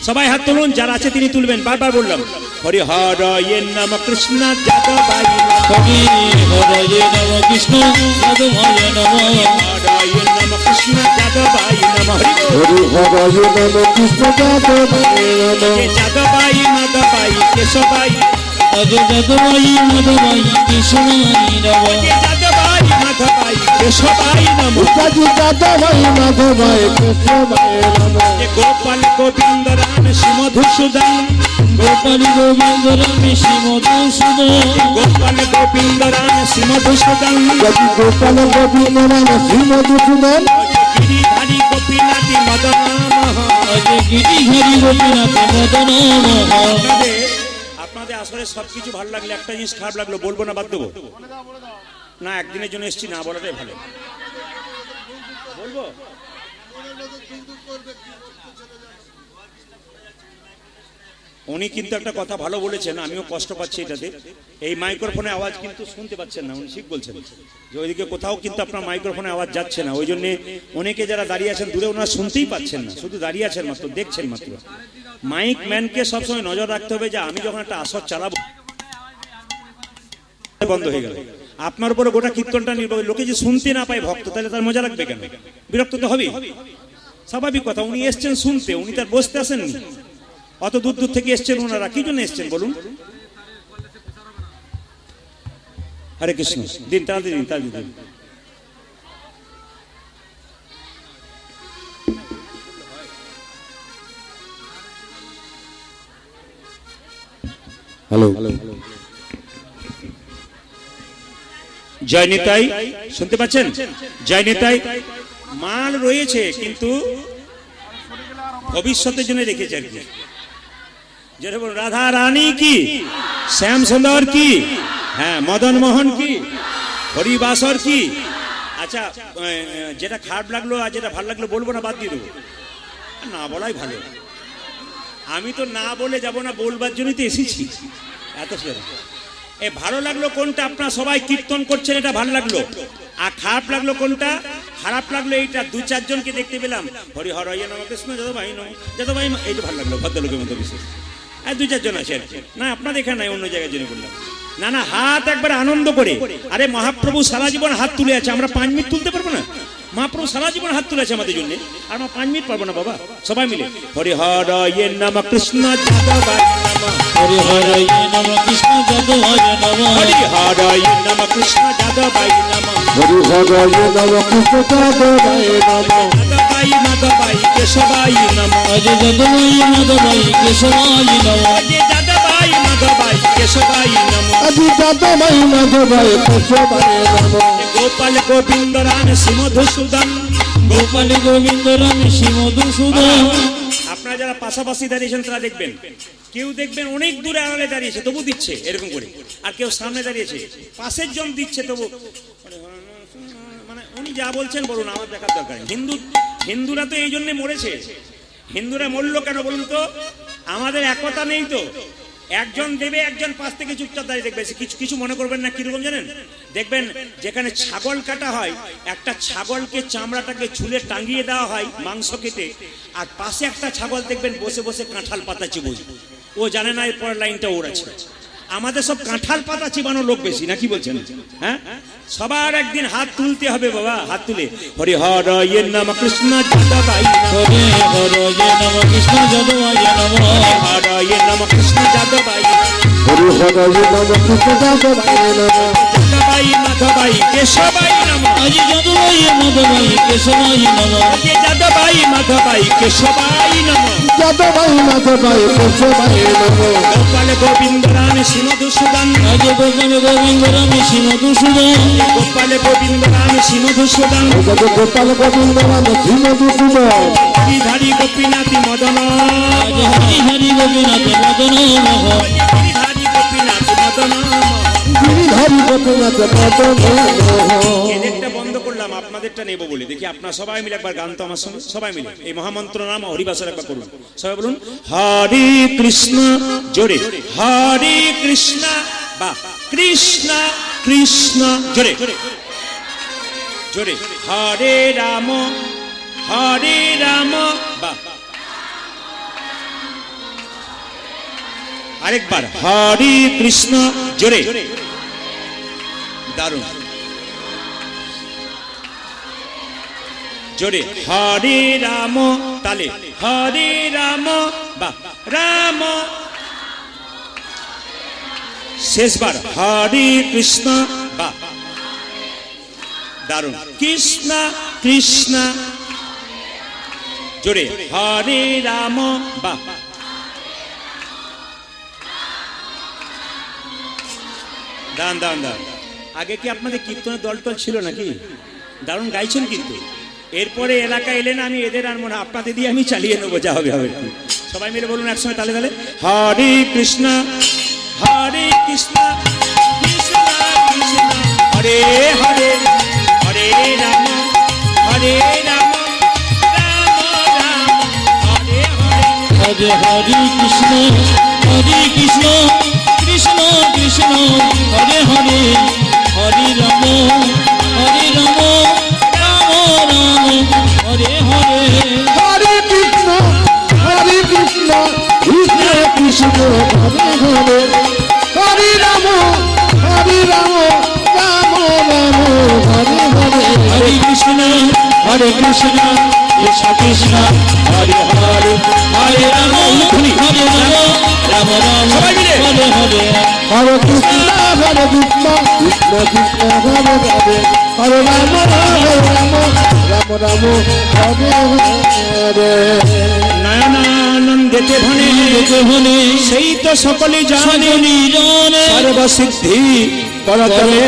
সবাই হাত তুলুন যারা আছে তিনি তুলবেন বারবার বললাম হরি হরয়ে নম কৃষ্ণ যাদবায় নম হরি হরয়ে নম কৃষ্ণ যাদবায় নম হরয়ে নম কৃষ্ণ যাদবায় নম হরি বল। হরি হরয়ে নম কৃষ্ণ যাদবায় নম যাদবাই মাধবাই কেশবাই আজ যাদবায় মাধবায় কেশবায় নম যাদবাই মাধবাই কেশবাই নম উঠাজি যাদবায় মাধবায় কেশবায় নম গোপাল গোবিন্দ রাম শ্রী মধুসূদন গোপাল গোবিন্দ রাম শ্রী মধুসূদন গোপাল গোবিন্দ রাম শ্রী মধুসূদন যদি গোপাল গোবিন্দ নাম শ্রী মধুসূদন গিরিধারী গোপীনাথী মদন আজ গিরিধারী গোপীনাথ মদন আপনাদের আসলে সবকিছু ভালো লাগলে একটা জিনিস খারাপ লাগলো বলবো না বাদ দেবো না একদিনের জন্য এসেছি না বলাটাই ভালো বলবো উনি কিন্তু একটা কথা ভালো বলেছেন আমিও কষ্ট পাচ্ছি এটাতে এই মাইক্রোফোনে আওয়াজ কিন্তু শুনতে পাচ্ছেন না উনি ঠিক বলছেন যে ওইদিকে কোথাও কিন্তু আপনার মাইক্রোফোনে আওয়াজ যাচ্ছে না ওই জন্য অনেকে যারা দাঁড়িয়ে আছেন দূরে ওনারা শুনতেই পাচ্ছেন না শুধু দাঁড়িয়ে আছেন মাত্র দেখছেন মাত্র মাইক ম্যানকে সবসময় নজর রাখতে হবে যে আমি যখন একটা আসর চালাবো বন্ধ হয়ে গেল আপনার উপরে গোটা কীর্তনটা নির্ভর লোকে যে শুনতে না পায় ভক্ত তাহলে তার মজা লাগবে কেন বিরক্ত তো হবে স্বাভাবিক কথা উনি এসছেন শুনতে উনি তার বসতে আসেননি অত দূর দূর থেকে এসছেন ওনারা কি জন্য এসছেন বলুন হরে কৃষ্ণ দিন তাড়াতাড়ি দিন তাড়াতাড়ি দিন হ্যালো জয় নিতাই শুনতে পাচ্ছেন জয় নিতাই মাল রয়েছে কিন্তু ভবিষ্যতের জন্য রেখেছে আর কি যেরকম রাধা রানী কি শ্যাম সুন্দর কি হ্যাঁ মদন মোহন কি হরিবাসর কি আচ্ছা যেটা খারাপ লাগলো আর যেটা ভালো লাগলো বলবো না বাদ দিয়ে দেবো না বলাই ভালো আমি তো না বলে যাব না, বলবার জন্যই তো এসেছি। এত সুন্দর এ ভালো লাগলো কোনটা? আপনারা সবাই কীর্তন করছেন, এটা ভালো লাগলো। আর খারাপ লাগলো কোনটা? খারাপ লাগলো এইটা, দু চারজনকে দেখতে পেলাম হরি হর ইয়ে নম কৃষ্ণ যাদবাই নম যাদবাই, এইটা ভালো লাগলো, ভদ্রলোকের মতো বিশেষ। আর দু চারজন আছে আর কি। না আপনাদের এখানে নাই, অন্য জায়গায় জন্য বললাম। না না, হাত একবার আনন্দ করে। আরে মহাপ্রভু সারা জীবন হাত তুলে আছে, আমরা 5 মিনিট তুলতে পারবো না? মহাপ্রভু সারা জীবন হাত তুলে আছে আমাদের জন্য, আর আমরা 5 মিনিট পারবো না বাবা? সবাই মিলে হরি হর ইয়ে নম কৃষ্ণ যাদবাই নম, হরি হরে নম কৃষ্ণ যাদবায় নম, হরি হর ইয়ে নম কৃষ্ণ যাদবাই নম, হরি হর নম কৃষ্ণ যাদবায় নম, যাদবাই মাধবাই কেশবাই নম, অজ যাদবায় মাধবায় কেশবায় নম, অজে যাদবাই মাধবাই কেশবাই নম, আজি যাদবায় মাধবায় কেশবায় নম, গোপাল গোবিন্দ রাম শ্রীমধুসূদন। গোপাল গোবিন্দ রাম শ্রী মধুসূদন। আপনারা যারা পাশাপাশি দাঁড়িয়েছেন তারা দেখবেন, কেউ দেখবেন অনেক দূরে আড়ালে দাঁড়িয়েছে তবু দিচ্ছে এরকম করে, আর কেউ সামনে দাঁড়িয়েছে পাশের জন দিচ্ছে তবু, মানে উনি যা বলছেন বলুন, আমার দেখার দরকার নেই। হিন্দুরা তো এই জন্য মরেছে। হিন্দুরা মরলো কেন বলুন তো? আমাদের একতা নেই তো। একজন দেবে, একজন পাশ থেকে চুপচাপ দাঁড়িয়ে দেখবে। কিছু কিছু মনে করবেন না, কিরকম জানেন? দেখবেন যেখানে ছাগল কাটা হয়, একটা ছাগলকে চামড়াটাকে ঝুলে টাঙিয়ে দেওয়া হয় মাংস কেটে, আর পাশে একটা ছাগল দেখবেন বসে বসে কাঁঠাল পাতা চিবোয়। ও জানে না এর পরের লাইনটা ওর আছে। আমাদের সব কাঁঠাল পাতা চিবানো লোক বেশি, নাকি বলছেন? হ্যাঁ, সবার একদিন হাত তুলতে হবে বাবা, হাত তুলে হরি হর ইয়ে নম কৃষ্ণ যাদবাই নম, হরে হরে নম কৃষ্ণ যাদবায় নম, হর ইয়ে নম কৃষ্ণ যাদবাই নম, হরি হর নম কৃষ্ণ যাদবায় নম, যাদবাই মাধবাই কেশবাই নম, অজ যাদবায় মাধবায় কেশবায় নম, অজে যাদবাই মাধবাই কেশবাই নম, যাদবায় মাধবায় কেশবায় নম, গোপাল গোবিন্দ রাম শ্রীমধুসূদন, অজ গোপাল গোবিন্দ রাম শ্রী মধুসূদন, গোপাল গোবিন্দ রাম শ্রীমধুসূদন, গোপাল গোবিন্দ রাম শ্রী মধুসূদন, গিরিধারী গোপীনাথী মদন, অজ হরি হরি গোপীনাথ মদন মোহন, গিরিধারী গোপীনাথী মদন। গিরিধারী গোপীনাথ মদন। এদেরটা বন্ধ করলাম, আপনাদেরটা নেব বলে। দেখি আপনারা সবাই মিলে একবার গান তো আমার সঙ্গে সবাই মিলে এই মহামন্ত্র নাম হরিবাসর একবার করুন। সবাই বলুন হরে কৃষ্ণ, জোরে হরে কৃষ্ণ, বা কৃষ্ণ কৃষ্ণ, জোরে জোরে হরে রাম, হরে রাম, বা আরেকবার হরে কৃষ্ণ, জোরে, দারুণ, জোরে হরে রাম, তালে হরে রাম, বা রাম, শেষবার হরে কৃষ্ণ, বা দারুণ, কৃষ্ণ কৃষ্ণ, জোরে হরে রাম, বা দান দান দান। আগে কি আপনাদের কীর্তনের দল টল ছিল নাকি? দারুণ গাইছেন কিন্তু। এরপরে এলাকা এলেন, আমি এদের আনবো না, আপনাদের দিয়ে আমি চালিয়ে নেবো, যা হবে হবে। সবাই মিলে বলুন একসঙ্গে তালে তালে হরে কৃষ্ণ, হরে কৃষ্ণ, কৃষ্ণ কৃষ্ণ, হরে হরে, হরে রাম, হরে রাম, রাম রাম, হরে হরে। অজ হরি কৃষ্ণ, হরি কৃষ্ণ, কৃষ্ণ কৃষ্ণ, হরে হরে, হরি রাম, হরি রাম, রাম রাম, হরে হরে। হরে কৃষ্ণ, হরে কৃষ্ণ, কৃষ্ণ কৃষ্ণ, হরে হরে, হরে রাম, হরে রাম, রাম রাম, হরে হরে। হরে কৃষ্ণ, হরে কৃষ্ণ, কৃষ্ণ কৃষ্ণ, হরে হরে, হরে রাম, হরে রাম, রাম রাম, সবাই মিলে। হরে হরে। হরে কৃষ্ণ, হরে কৃষ্ণ, কৃষ্ণ কৃষ্ণ, হরে হরে, হরে রাম, হরে রাম, রাম রাম, হরে হরে। নয়নানন্দেতে ভনে যেতে হলে সেই তো সকলে জানে, সকলি জানে, সর্বসিদ্ধি পরতরে।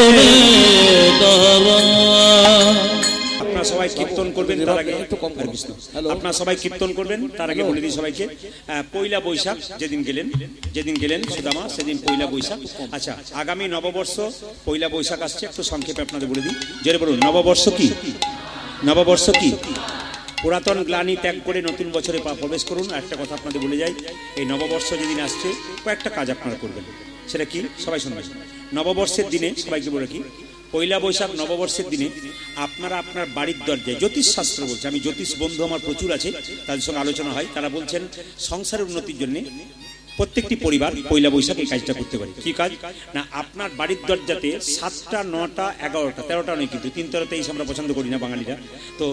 আপনারা সবাই কীর্তন করবেন তার আগে একটু কম করে কৃষ্ণ। আপনারা সবাই কীর্তন করবেন তার আগে বলে দিই সবাইকে, পয়লা বৈশাখ যেদিন গেলেন সুদামা, সেদিন পয়লা বৈশাখ। আচ্ছা, আগামী নববর্ষ পয়লা বৈশাখ আসছে, একটু সংক্ষেপে আপনাদের বলে দিই। জোরে বলুন নববর্ষ কি? নববর্ষ কি? পুরাতন গ্লানি ত্যাগ করে নতুন বছরে প্রবেশ করুন। আর একটা কথা আপনাদের বলে যাই, এই নববর্ষ যেদিন আসছে কয়েকটা কাজ আপনারা করবেন। সেটা কি? সবাই শুনবেন। নববর্ষের দিনে সবাইকে বলে কি, পয়লা বৈশাখ নববর্ষের দিনে আপনারা আপনার বাড়ির দরজায়, জ্যোতিষ শাস্ত্র বলছে, আমি জ্যোতিষ বন্ধু আমার প্রচুর আছে, তাদের সঙ্গে আলোচনা হয়, তারা বলছেন সংসারের উন্নতির জন্য প্রত্যেকটি পরিবার পয়লা বৈশাখ এই কাজটা করতে পারে। কি কাজ না, আপনার বাড়ির দরজাতে 7টা 9টা 11টা 13টা নয়, কিন্তু 3 13 আমরা পছন্দ করি না বাঙালিরা, তো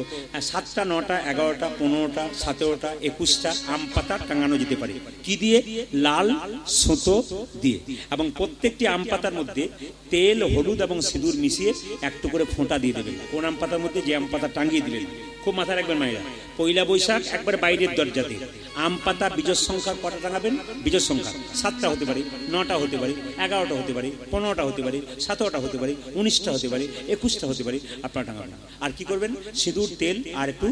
7টা 9টা 11টা 15টা 17টা 21টা আম পাতা টাঙানো যেতে পারে। কি দিয়ে? লাল সুতো দিয়ে। এবং প্রত্যেকটি আম পাতার মধ্যে তেল, হলুদ এবং সিঁদুর মিশিয়ে একটু করে ফোঁটা দিয়ে দেবেন। কোন আম পাতার মধ্যে? যে আম পাতা টাঙিয়ে দিলেন। খুব মাথায় রাখবেন মায়েরা, পয়লা বৈশাখ একবার বাইরের দরজাতে আম পাতা বীজের সংখ্যা কটা টাঙাবেন? বীজের সংখ্যা 7টা হতে পারে, 9টা হতে পারে, 11টা হতে পারে, 15টা হতে পারে, 17টা হতে পারে, 19টা হতে পারে, 21টা হতে পারে, আপনারা টাঙাবেন। আর কি করবেন? সিঁদুর, তেল আর একটু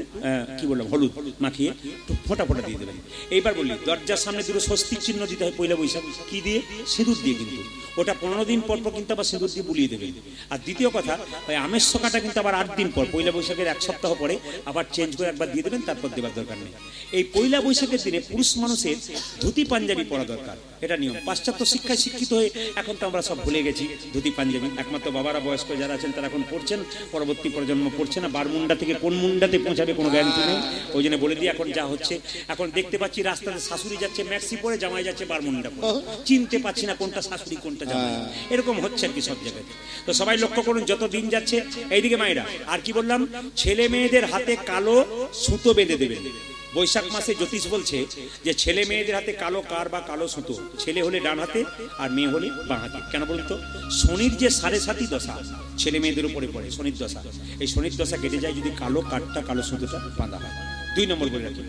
কি বললাম, হলুদ মাখিয়ে একটু ফোঁটা ফোঁটা দিয়ে দেবেন। এইবার বললি, দরজার সামনে দুটো স্বস্তিক চিহ্ন দিতে হয় পয়লা বৈশাখ। কি দিয়ে? সিঁদুর দিয়ে। কিন্তু ওটা 15 দিন পর পর কিন্তু আবার সিঁদুর দিয়ে বুলিয়ে দেবেন। আর দ্বিতীয় কথা, ওই আমের শোকাটা কিন্তু আবার 8 দিন পর, পয়লা বৈশাখের 1 সপ্তাহ পরে আবার চেঞ্জ করে একবার দিয়ে দেবেন, তারপর দেবার দরকার নেই। এই পয়লা বৈশাখের দিনে পুরুষ মানুষের ধুতি পাঞ্জাবি পরা দরকার, এটা নিয়ম। পাশ্চাত্য শিক্ষায় শিক্ষিত হয়ে এখন তো আমরা সব ভুলে গেছি ধুতি পাঞ্জাবি। একমাত্র বাবারা, বয়স্ক যারা আছেন তারা এখন পড়ছেন, পরবর্তী প্রজন্ম পড়ছে না। বারমুন্ডা থেকে কোন মুন্ডাতে পৌঁছাবে কোনো গ্যারান্টি নেই। ওই জন্য বলে দিই, এখন যা হচ্ছে, এখন দেখতে পাচ্ছি রাস্তাতে শাশুড়ি যাচ্ছে ম্যাক্সি পরে, জামাই যাচ্ছে বারমুন্ডা পরে, চিনতে পাচ্ছি না কোনটা শাশুড়ি কোনটা জামাই। এরকম হচ্ছে আর কি সব জায়গায়। তো সবাই লক্ষ্য করুন, যত দিন যাচ্ছে। এইদিকে মায়েরা, আর কি বললাম, ছেলে মেয়েদের হাতে কালো সুতো বেঁধে দেবেন। বৈশাখ মাসে জ্যোতিষ বলছে যে ছেলে মেয়েদের হাতে কালো কার বা কালো সুতো, ছেলে হলে ডান হাতে আর মেয়ে হলে বাঁ হাতে। কেন বলুন তো? শনির যে 7.5 দশা ছেলে মেয়েদের উপরে পড়ে, শনির দশা, এই শনির দশা কেটে যায় যদি কালো কাঠটা, কালো সুতোটা বাঁধা হয়। 2 নম্বর বলে রাখি,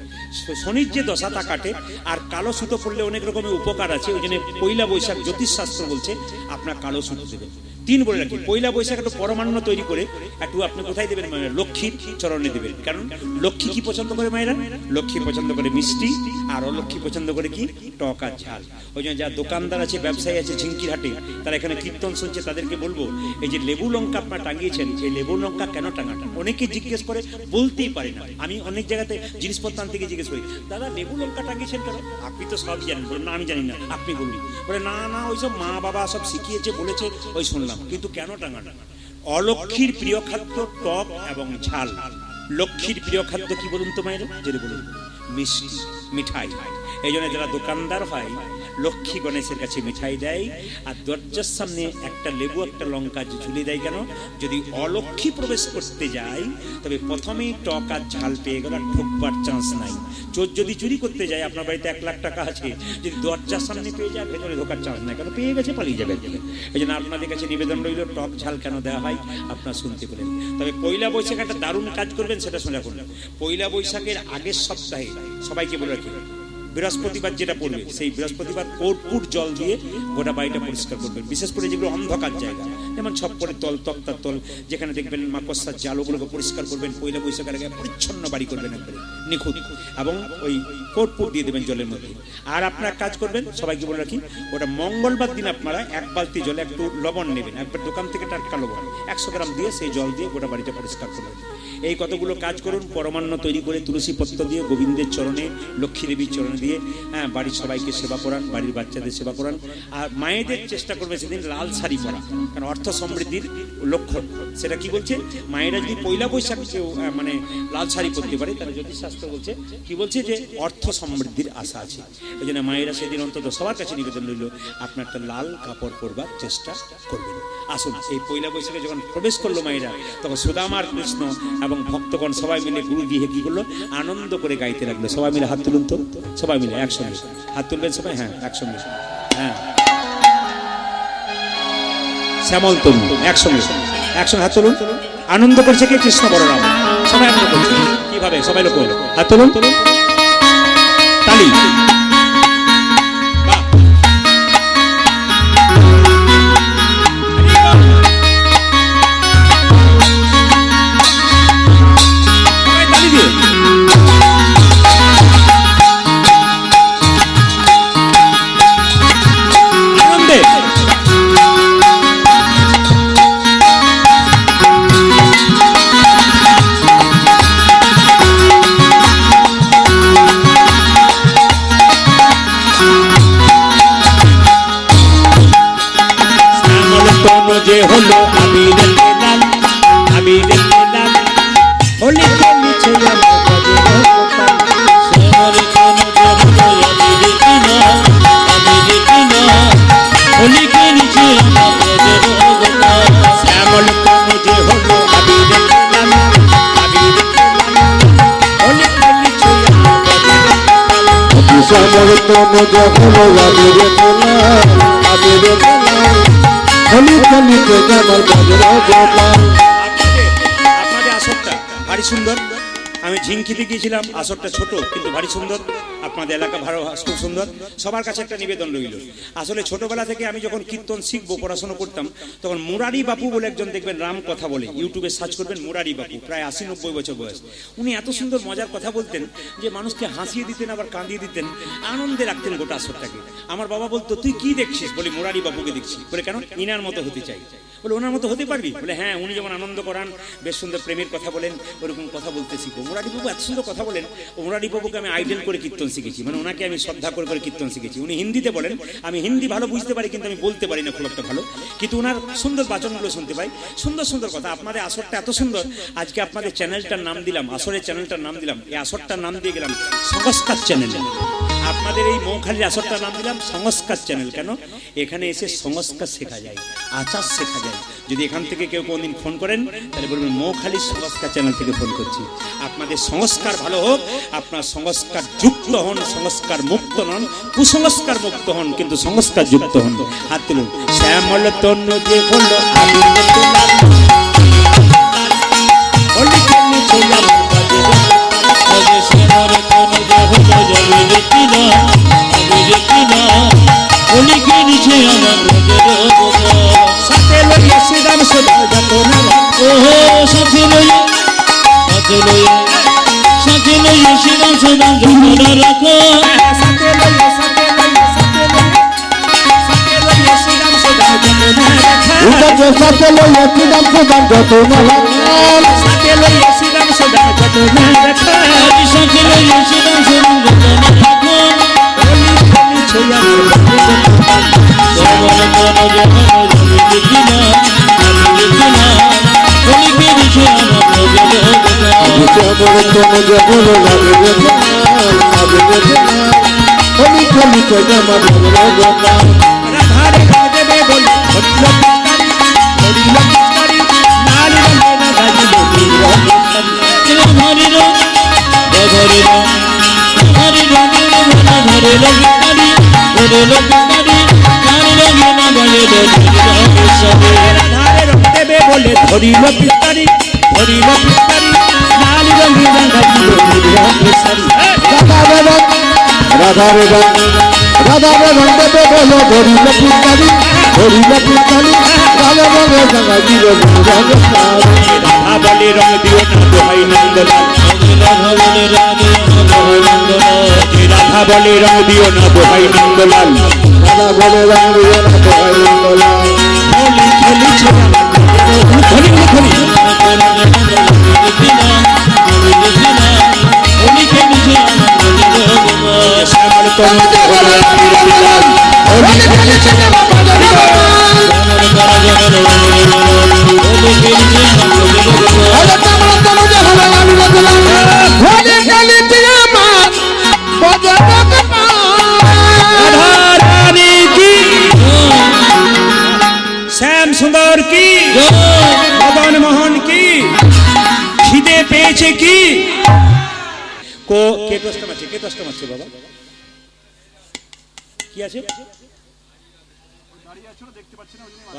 শনির যে দশা তা কাটে। আর কালো সুতো পড়লে অনেক রকমের উপকার আছে, ওই জন্য পয়লা বৈশাখ জ্যোতিষ শাস্ত্র বলছে আপনার কালো সুতো দেবেন। 3 বলে রাখি, পয়লা বৈশাখ একটু পরমান্ন তৈরি করে একটু আপনি কোথায় দেবেন? লক্ষ্মীর চরণে দেবেন। কারণ লক্ষ্মী কি পছন্দ করে মায়েরা? লক্ষ্মী পছন্দ করে মিষ্টি, আর অলক্ষ্মী পছন্দ করে কি? টক আর ঝাল। ওই জন্য যারা দোকানদার আছে, ব্যবসায়ী আছে ঝিঙ্কির হাটে, তারা এখানে কীর্তন শুনছে, তাদেরকে বলবো, এই যে লেবু লঙ্কা আপনারা টাঙিয়েছেন, এই লেবু লঙ্কা কেন টাঙাটা? অনেকে জিজ্ঞেস করে, বলতেই পারে না। আমি অনেক জায়গাতে জিনিসপত্র আনতে গিয়ে জিজ্ঞেস করি, দাদা লেবু লঙ্কা টাঙিয়েছেন কেন? আপনি তো সব জানেন। বলে না, আমি জানি না, আপনি বলুন। বলে না না, ওইসব মা বাবা সব শিখিয়েছে, বলেছে, ওই শুনলাম। কিন্তু কেন টাঙাটা? অলক্ষ্মীর প্রিয় খাদ্য টক এবং ঝাল। লক্ষ্মীর প্রিয় খাদ্য কি বলুন তো মায়ের? যেটা বলুন, মিষ্টি, মিঠাই। এই জন্য যারা দোকানদার হয়, লক্ষ্মী গণেশের কাছে মিঠাই দেয়, আর দরজার সামনে একটা লেবু একটা লঙ্কা ঝুলিয়ে দেয়। কেন? যদি অলক্ষ্মী প্রবেশ করতে যায়, তবে প্রথমেই টক আর ঝাল পেয়ে গেল, আর ঠকবার চান্স নাই। চোর যদি চুরি করতে যায়, আপনার বাড়িতে 1 লাখ টাকা আছে, যদি দরজার সামনে পেয়ে যায়, ভেতরে ঢোকার চান্স নাই, কারণ পেয়ে গেছে, পালিয়ে যাবে। এই জন্য আপনাদের কাছে নিবেদন রইল, টক ঝাল কেন দেওয়া হয় আপনারা শুনতে পেলেন। তবে পয়লা বৈশাখ একটা দারুণ কাজ করবেন, সেটা শুনে রাখুন। পয়লা বৈশাখের আগের সপ্তাহে সবাইকে বলে রাখি, বৃহস্পতিবার যেটা পড়বে, সেই বৃহস্পতিবার কর্পূর জল দিয়ে গোটা বাড়িটা পরিষ্কার করবেন। বিশেষ করে যেগুলো অন্ধকার জায়গা, যেমন ছপ্পরের তল, তক্তার তল, যেখানে দেখবেন মাকড়সার জাল, ওগুলোকে পরিষ্কার করবেন। পয়লা বৈশাখের আগে পরিচ্ছন্ন বাড়ি করবেন, একবারে নিখুঁত, এবং ওই কর্পূর দিয়ে দেবেন জলের মধ্যে। আর আপনার কাজ করবেন, সবাইকে বলে রাখি, ওটা মঙ্গলবার দিন আপনারা 1 বালতি জলে একটু লবণ নেবেন, একবার দোকান থেকে টাটকা লবণ 100 গ্রাম দিয়ে সেই জল দিয়ে গোটা বাড়িটা পরিষ্কার করবেন। এই কতগুলো কাজ করুন, পরমান্ন তৈরি করে তুলসী পত্র দিয়ে গোবিন্দের চরণে, লক্ষ্মী দেবীর চরণে দিয়ে, বাড়ির সবাইকে সেবা করান, বাড়ির বাচ্চাদের সেবা করান। আর মায়েদের চেষ্টা করবে সেদিন লাল শাড়ি পরা, কারণ অর্থ সমৃদ্ধির লক্ষণ। সেটা কি বলছে? মায়েরা যদি পয়লা বৈশাখ মানে লাল শাড়ি পরতে পারে, তাহলে জ্যোতিষশাস্ত্র বলছে, কি বলছে, যে অর্থ সমৃদ্ধির আশা আছে। এই জন্য মায়েরা সেদিন অন্তত সবার কাছে নিবেদন রইল, আপনার একটা লাল কাপড় পরবার চেষ্টা করবেন। আসুন, এই পয়লা বৈশাখে যখন প্রবেশ করলো মায়েরা, তখন সুদামার কৃষ্ণ এবং ভক্তগণ সবাই মিলে গুরু দিয়ে কি করলো? আনন্দ করে গাইতে লাগলো। সবাই মিলে হাত তুলুন তো, সবাই মিলে একসঙ্গে হাত তুলবেন সবাই। হ্যাঁ, একসঙ্গে। হ্যাঁ, শ্যামল তুলুন, একসঙ্গে হাত তুলুন। আনন্দ করছে কে? কৃষ্ণ বলরাম, সবাই আনন্দ করছে। কিভাবে? সবাই লোক হাত তুলুন, তালি। লিখেছে আমার ব্রজের গোপাল। শ্যামল তনুজ হলো আমি দেখি না, আমি দেখি না, ও লিখে নিচে আমার ব্রজের গোপাল। শ্যামল তনুজ হলো আমি দেখলাম, আমি দেখলাম, ও লিখেছে আমার ব্রজের গোপাল। শ্যামল তনুজ হলো আমি দেখলাম, আমি দেখলাম, হলি হলিতে আমার ব্রজের গোপাল। আপনাদের আসরটা ভারী সুন্দর। আমি ঝিঙ্কিতে গিয়েছিলাম, আসরটা ছোট কিন্তু ভারী সুন্দর। আপনাদের এলাকা ভালো, খুব সুন্দর। সবার কাছে একটা নিবেদন রইল। আসলে ছোটবেলা থেকে আমি যখন কীর্তন শিখবো, পড়াশোনা করতাম, তখন মুরারি বাপু বলে একজন দেখবেন, রাম কথা বলে, ইউটিউবে সার্চ করবেন মুরারি বাপু, প্রায় 80-90 বছর বয়স। উনি এত সুন্দর মজার কথা বলতেন যে মানুষকে হাসিয়ে দিতেন, আবার কাঁদিয়ে দিতেন, আনন্দে রাখতেন গোটা আসরটাকে। আমার বাবা বলতো, তুই কি দেখছিস? বলি, মুরারি বাপুকে দেখছি। বলে, কেন? ইনার মতো হতে চাই। বলে, ওনার মতো হতে পারবি? বলে, হ্যাঁ, উনি যেমন আনন্দ করান, বেশ সুন্দর প্রেমের কথা বলেন, ওরকম কথা বলতে শিখবো। মুরারিবাবু এত সুন্দর কথা বলেন। মুরারিবাবুকে আমি আইডল করে কীর্তন শিখেছি, মানে ওনাকে আমি শ্রদ্ধা করে করে কীর্তন শিখেছি। উনি হিন্দিতে বলেন, আমি হিন্দি ভালো বুঝতে পারি কিন্তু আমি বলতে পারি না খুব একটা ভালো, কিন্তু ওনার সুন্দর বাচনগুলো শুনতে পাই, সুন্দর সুন্দর কথা। আপনাদের আসরটা এত সুন্দর, আজকে আপনাদের চ্যানেলটার নাম দিলাম, আসরের চ্যানেলটার নাম দিলাম, এই আসরটার নাম দিয়ে গেলাম সংস্কার চ্যানেল। আপনাদের এই মৌখালির আসরটার নাম দিলাম সংস্কার চ্যানেল। কেন? এখানে এসে সংস্কার শেখা যায়, আচার শেখা যায়। যদি এখান থেকে কেউ কোনদিন ফোন করেন, তাহলে বলবেন মৌখালির সংস্কার চ্যানেল থেকে ফোন করছি। আপনাদের সংস্কার ভালো হোক, আপনার সংস্কার যুক্ত হন, সংস্কার মুক্ত নন, কুসংস্কার মুক্ত হন, কিন্তু সংস্কার যুক্ত হন। হাত তুলুন। শ্যামল তনুজ হলো আমি দেখলাম, হলি খেলেছে আমার ব্রজের গোপাল। ওরে শ্যামল তনুজ হলো আমি দেখি না, আমি দেখি না, ও লিখে নিচে আমার ব্রজের গোপাল। সাথে লইয়া শ্রীরাম সদা যত নালা, ওহো সাথে লইয়া, সাথে লইয়া, সাথে লইয়া শ্রীরাম সদা যতনা রাখো। সাথে লইয়া, সাথে লইয়া, সাথে লইয়া, সাথে লইয়া শ্রীরাম সদা যত নালা, উদাতে সাথে লইয়া শ্রীরাম সদা যত নালা, সাথে লইয়া শ্রীরাম সদা যত নালা, আরে সাথে লইয়া শ্রীরাম সদা যতনা রাখো। হলি খেলেছে আমার ব্রজের গোপাল। শ্যামল তনুজ হলো আমি দেখি না, আমি দেখি না, ও লিখে নিচে আমার ব্রজের গোপাল। শ্যামল তনুজ হলো আমি দেখলাম, আমি দেখলাম, হলি হলিতে আমার ব্রজের গোপাল। রাধারে রাধবে বলে হরিল পিস্তারি, হরিল পিস্তারি, নারী রঙে না গাজিল হরিল পিস্তারি। ধরে রং, ধরে রং, ধরে রং, ধরে রং, ধরে রং, নারী রঙে না গায়ে রাধারে রং দেবে বলে ধরিল পিস্তারি, ধরিল পিস্তারি, নারী রঙে না গাজিল হরিল পিস্তারি। রাধারে রং, রাধারে রং দেবে বলো ধরিল পিস্তারি, ধরিল পিস্তারি, রাধা রঙে জাগা দিল রঙ সারি। রাধা বলে রং দিও না দোহাই নন্দলাল, রাধা বলে রং দিও না দোহাই নন্দলাল। রাধা বলে রং দিও না দোহাই নন্দলাল। হলি খেলেছে আমার ব্রজের গোপাল। হলি হলি শ্যামল তনুজ হলো আমি দেখলাম, হলি খেলেছে আমার ব্রজের গোপাল। রাধারানী কি, শ্যাম সুন্দর কি, মদন মোহন কি, খিদে পেয়েছে কি। কে কষ্ট মারছে, কে কষ্ট মারছে বাবা? কি আছে?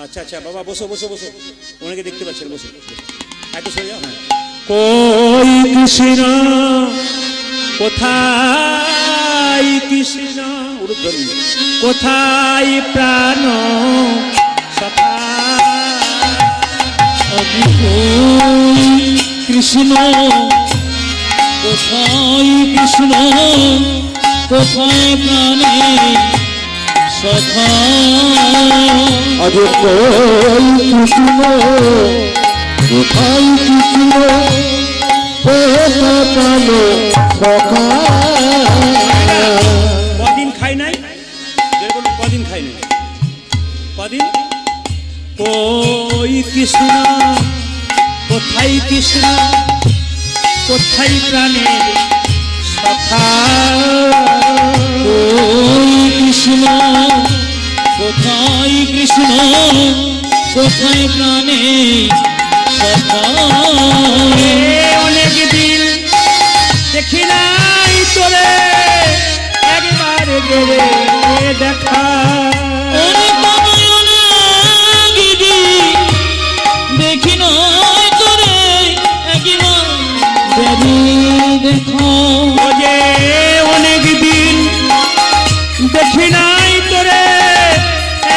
আচ্ছা আচ্ছা বাবা, বসো বসো বসো, ওনাকে দেখতে পাচ্ছেন, বসো বসো। একটু সরে যাও। হ্যাঁ। কই কৃষ্ণ কোথায়, কৃষ্ণ উর্ধ্বনি, কোথায় প্রাণ সখা। কৃষ্ণ কোথায়, কৃষ্ণ কোথায় প্রাণে সখা। আজ কই কৃষ্ণ কোথায়, কৃষ্ণ কোথায় প্রাণ সখা। কদিন খাই নাই, যেরকম কদিন খাই নাই, কদিন। কই কৃষ্ণ কোথায়, কৃষ্ণ কোথায় প্রাণের সখা ওই কৃষ্ণ কোথায় কৃষ্ণ কোথায় প্রাণে সখা এ অনেক দিন দেখি নাই তোরে একবার গেলে দেখা দেখি নয় তোরে একবার দেখো ও যে অনেক দিন দেখি নাই তোরে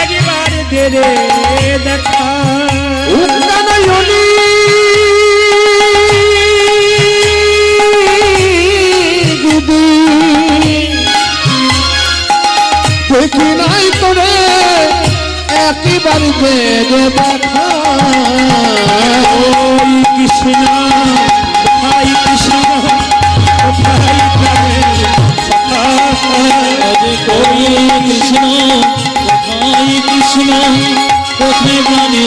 একবার গেলে দেখা উৎকানয়নী দিদি দেখি নাই তোরে একবার যে দেখা ওই কৃষ্ণ কোথায় কৃষ্ণ কোথায় প্রাণের সখা কৃষ্ণ কোথায় কৃষ্ণ কোথায় প্রাণে